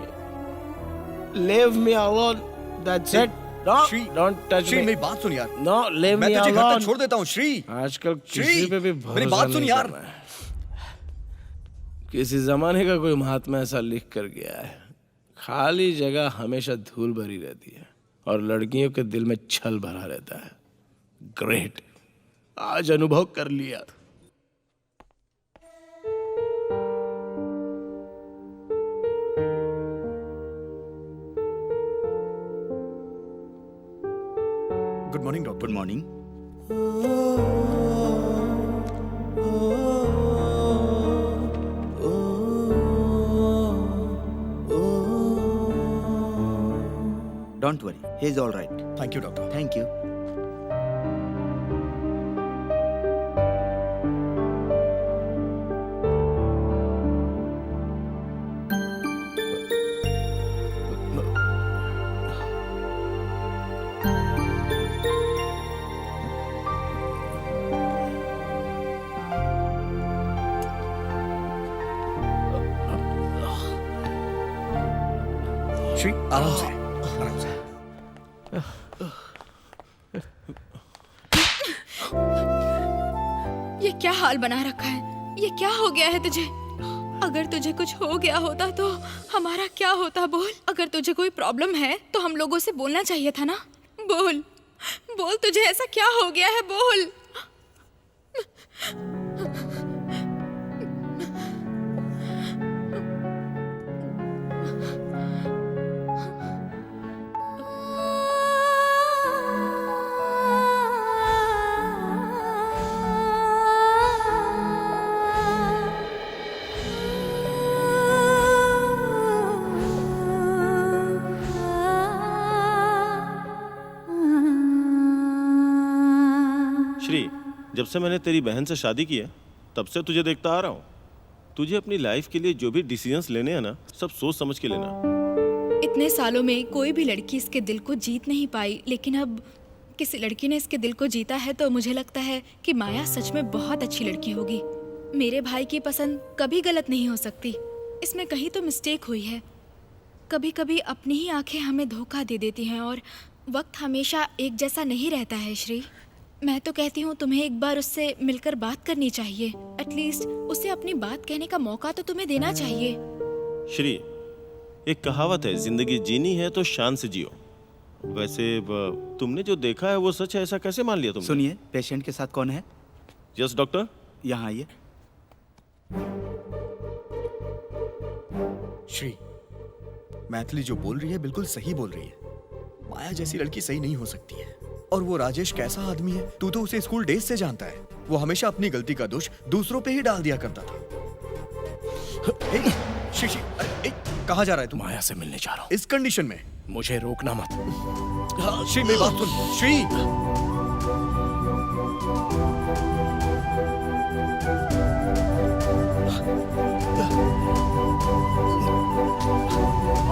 Leave me alone. That's it. No, don't touch Shri me. मेरी बात सुन यार। No, leave me मैं तुझे घर alone. तक छोड़ देता हूँ श्री। आजकल श्री, किसी पे भी मेरी भरोसा बात सुन नहीं यार। करना है। किसी जमाने का कोई महात्मा ऐसा लिख कर गया है, खाली जगह हमेशा धूल भरी रहती है और लड़कियों के दिल में छल भरा रहता है। ग्रेट, आज अनुभव कर लिया। Good morning doctor. Good morning. Don't worry, he's all right. Thank you doctor. Thank you. Shri आराम से, आराम से। ये क्या हाल बना रखा है? ये क्या हो गया है तुझे? अगर तुझे कुछ हो गया होता तो हमारा क्या होता? बोल। अगर तुझे कोई प्रॉब्लम है तो हम लोगों से बोलना चाहिए था ना। बोल बोल, तुझे ऐसा क्या हो गया है? बोल। श्री, जब से मैंने तेरी बहन से शादी की है तब से तुझे देखता आ रहा हूँ। तुझे अपनी लाइफ के लिए जो भी डिसीजंस लेने हैं ना, सब सोच समझ के लेना। इतने सालों में कोई भी लड़की इसके दिल को जीत नहीं पाई, लेकिन अब किसी लड़की ने इसके दिल को जीता है तो मुझे लगता है कि माया सच में बहुत अच्छी लड़की होगी। मेरे भाई की पसंद कभी गलत नहीं हो सकती, इसमें कहीं तो मिस्टेक हुई है। कभी कभी अपनी ही आंखें हमें धोखा दे देती हैं और वक्त हमेशा एक जैसा नहीं रहता है। श्री, मैं तो कहती हूँ तुम्हें एक बार उससे मिलकर बात करनी चाहिए। एटलीस्ट उसे अपनी बात कहने का मौका तो तुम्हें देना चाहिए। श्री, एक कहावत है, जिंदगी जीनी है तो शान से जियो। वैसे तुमने जो देखा है वो सच है, ऐसा कैसे मान लिया तुमने? सुनिए, पेशेंट के साथ कौन है? Yes doctor. यहाँ आइए। श्री, मैथिली जो बोल रही है बिल्कुल सही बोल रही है। माया जैसी लड़की सही नहीं हो सकती है। और वो राजेश कैसा आदमी है, तू तो उसे स्कूल डेज से जानता है। वो हमेशा अपनी गलती का दोष दूसरों पे ही डाल दिया करता था। श्री, कहाँ जा रहा है तू? माया से मिलने जा रहा हूँ। इस कंडीशन में मुझे रोकना मत। श्री, मेरी बात सुन। श्री,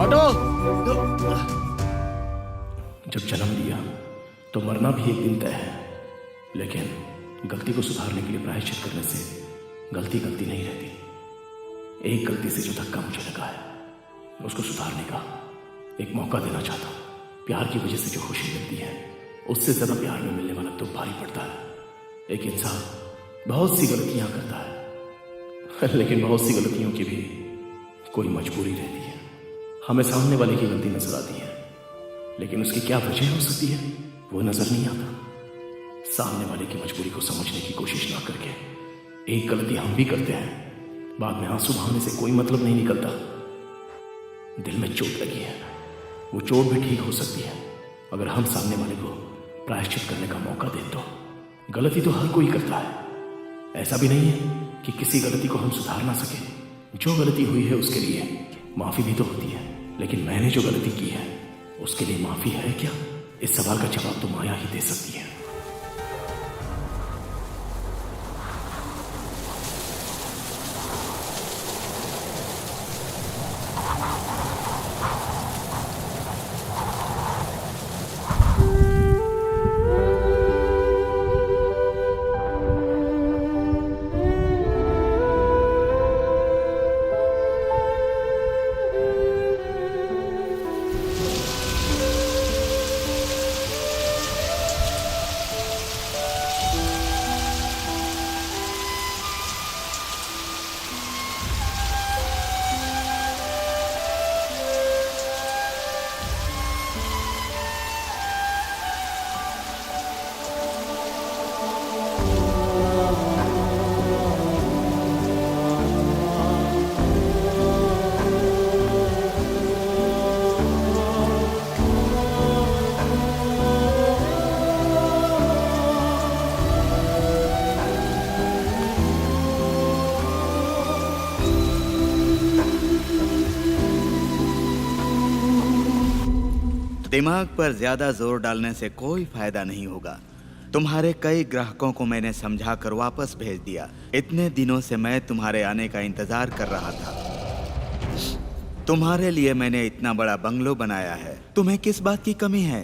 ऑटो। जब जन्म लिया तो मरना भी एक दिन तय है, लेकिन गलती को सुधारने के लिए प्रायश्चित करने से गलती गलती नहीं रहती। एक गलती से जो धक्का मुझे लगा है उसको सुधारने का एक मौका देना चाहता हूँ। प्यार की वजह से जो खुशी मिलती है उससे ज्यादा प्यार में मिलने वाला दुख भारी पड़ता है। एक इंसान बहुत सी गलतियां करता है, लेकिन बहुत सी गलतियों की भी कोई मजबूरी रहती है। हमें सामने वाले की गलती नजर आती है, लेकिन उसकी क्या वजह हो सकती है वो नजर नहीं आता। सामने वाले की मजबूरी को समझने की कोशिश ना करके एक गलती हम भी करते हैं, बाद में आंसू बहाने से कोई मतलब नहीं निकलता। दिल में चोट लगी है, वो चोट भी ठीक हो सकती है अगर हम सामने वाले को प्रायश्चित करने का मौका दें तो। गलती तो हर कोई करता है, ऐसा भी नहीं है कि किसी गलती को हम सुधार ना सके। जो गलती हुई है उसके लिए माफी भी तो होती है, लेकिन मैंने जो गलती की है उसके लिए माफी है क्या? इस सवाल का जवाब तो माया ही दे सकती है। दिमाग पर ज्यादा जोर डालने से कोई फायदा नहीं होगा। तुम्हारे कई ग्राहकों को मैंने समझा कर वापस भेज दिया। इतने दिनों से मैं तुम्हारे आने का इंतजार कर रहा था। तुम्हारे लिए मैंने इतना बड़ा बंगलो बनाया है, तुम्हें किस बात की कमी है?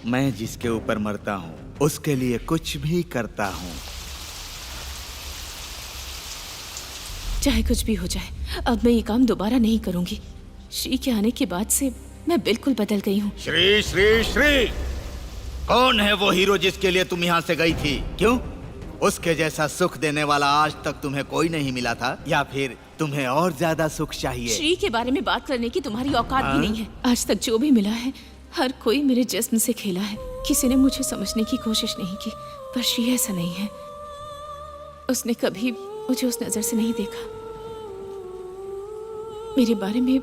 मैं जिसके ऊपर मरता हूँ उसके लिए कुछ भी करता हूँ। चाहे कुछ भी हो जाए, अब मैं ये काम दोबारा नहीं करूंगी। श्री के आने के बाद से मैं बिल्कुल बदल गई हूँ। श्री श्री श्री कौन है वो हीरो जिसके लिए तुम यहाँ से गई थी? क्यों? उसके जैसा सुख देने वाला आज तक तुम्हें कोई नहीं मिला था, या फिर तुम्हें और ज्यादा सुख चाहिए? श्री के बारे में बात करने की तुम्हारी औकात भी नहीं है। आज तक जो भी मिला है हर कोई मेरे जिस्म से खेला है। किसी ने मुझे समझने की कोशिश नहीं की, पर श्री ऐसा नहीं है। उसने कभी मुझे उस नजर से नहीं देखा। मेरे बारे में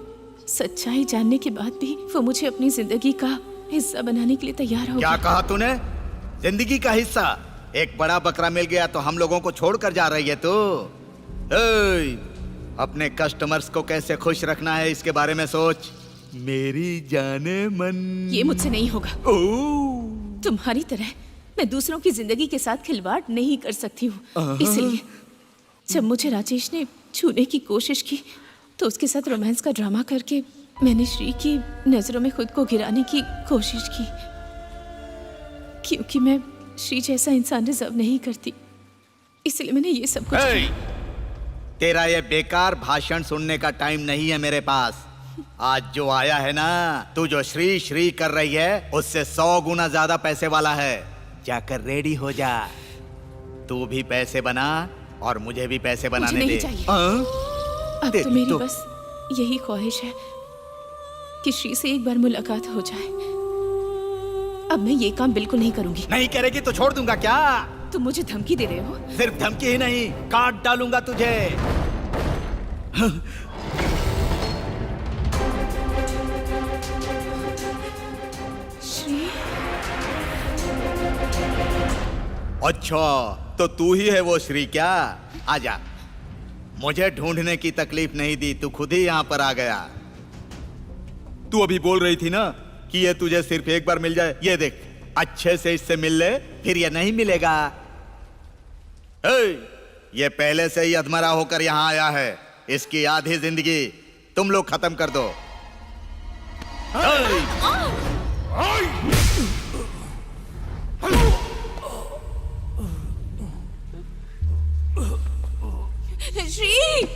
सच्चाई जानने के बाद भी वो मुझे अपनी जिंदगी का हिस्सा बनाने के लिए तैयार हो क्या गया। कहा तूने? जिंदगी का हिस्सा? एक बड़ा बकरा मिल गया तो हम लोगों को छोड़कर जा रही है तू? अपने कस्टमर्स को कैसे खुश रखना है इसके बारे में सोच। मेरी जाने मन। ये मुझसे नहीं होगा। तुम्हारी तरह मैं दूसरों की जिंदगी के साथ खिलवाड़ नहीं कर सकती हूँ। इसलिए जब मुझे राजेश ने छूने की कोशिश की तो उसके साथ रोमांस का ड्रामा करके मैंने श्री की नजरों में खुद को गिराने की कोशिश की, क्योंकि मैं श्री जैसा इंसान डिजर्व नहीं करती। इसलिए मैंने ये सब कुछ तेरा ये बेकार भाषण सुनने का टाइम नहीं है मेरे पास। आज जो आया है ना, तू जो श्री श्री कर रही है उससे 100 गुना ज्यादा पैसे वाला है। जाकर रेडी हो जा। तू भी पैसे बना और मुझे भी पैसे बनाने दे। अब तो मेरी बस यही ख्वाहिश है कि श्री से एक बार मुलाकात हो जाए। अब मैं ये काम बिल्कुल नहीं करूंगी। नहीं करेगी तो छोड़ दूंगा क्या? तुम मुझे धमकी दे रहे हो? सिर्फ धमकी ही नहीं, काट डालूंगा तुझे। श्री? अच्छा, तो तू ही है वो श्री क्या? आजा। मुझे ढूंढने की तकलीफ नहीं दी, तू खुद ही यहाँ पर आ गया। तू अभी बोल रही थी ना कि ये तुझे सिर्फ एक बार मिल जाए। ये देख, अच्छे से इससे मिल ले, फिर ये नहीं मिलेगा। ये पहले से ही अधमरा होकर यहाँ आया है। इसकी आधी जिंदगी तुम लोग खत्म कर दो। श्री!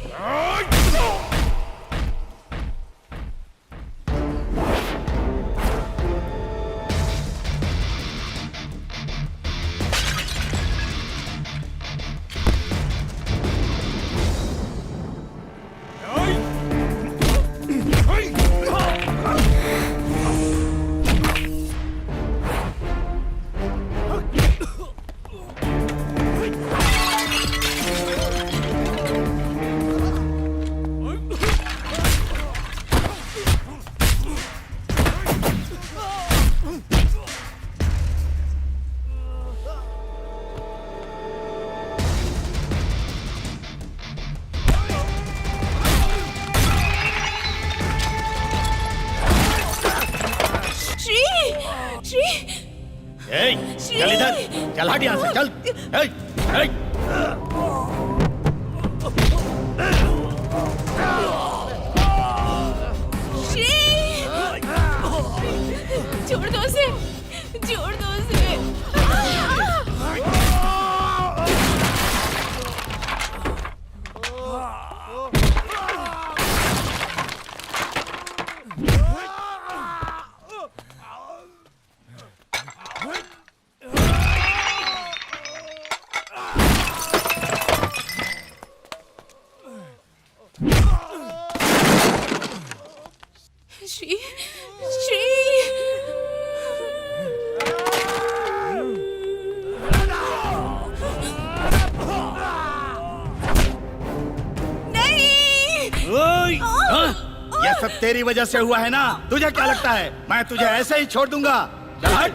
चल इधर, चल हट यहाँ से, चल। छोड़ दो उसे, छोड़ दो उसे। श्री, श्री। ये सब तेरी वजह से हुआ है ना? तुझे क्या लगता है मैं तुझे ऐसे ही छोड़ दूंगा? चल हट।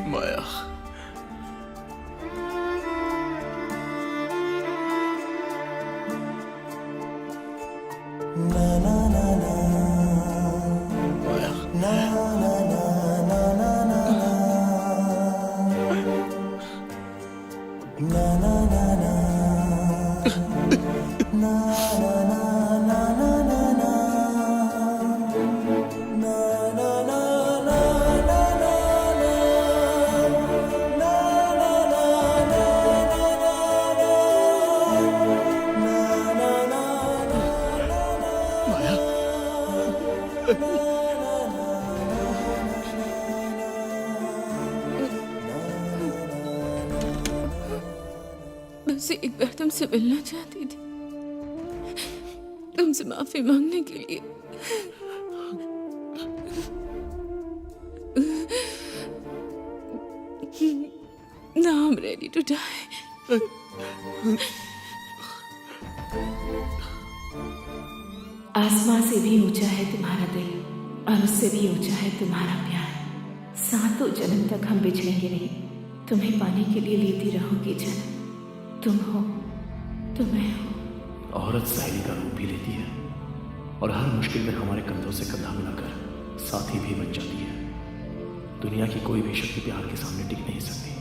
माया, बस एक बार तुमसे मिलना चाहती थी, तुमसे माफी मांगने के लिए। Now I'm ready to die. आसमां से भी ऊंचा है तुम्हारा दिल और उससे भी ऊंचा है तुम्हारा प्यार। सातों जन्म तक हम बिछड़ेंगे नहीं, तुम्हें पाने के लिए लेती रहूंगी जन्म। तुम हो तो मैं हूँ। औरत सहेली का रूप भी लेती है और हर मुश्किल में हमारे कंधों से कंधा मिलाकर साथी भी बन जाती है। दुनिया की कोई भी शक्ति प्यार के सामने टिक नहीं सकती।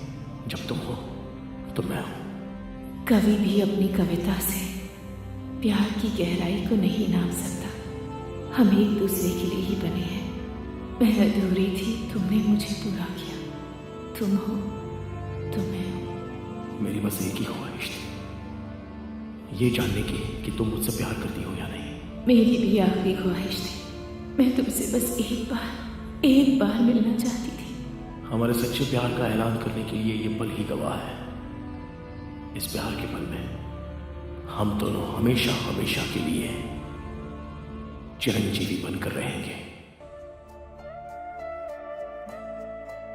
जब तुम हो तो मैं हूं। कवि भी अपनी कविता से प्यार की गहराई को नहीं नाप सकता। हम एक दूसरे के लिए ही बने हैं। मैं अधूरी थी, तुमने मुझे पूरा किया। तुम हो तो मैं हूं। मेरी बस एक ही ख्वाहिश थी, ये जानने की कि तुम मुझसे प्यार करती हो या नहीं। मेरी भी आखिरी ख्वाहिश थी। मैं तुमसे बस एक बार मिलना चाहती थी। हमारे सच्चे प्यार का ऐलान करने के लिए ये पल ही गवाह है। इस प्यार के पल में हम दोनों हमेशा हमेशा के लिए चिरंजीवी बनकर रहेंगे।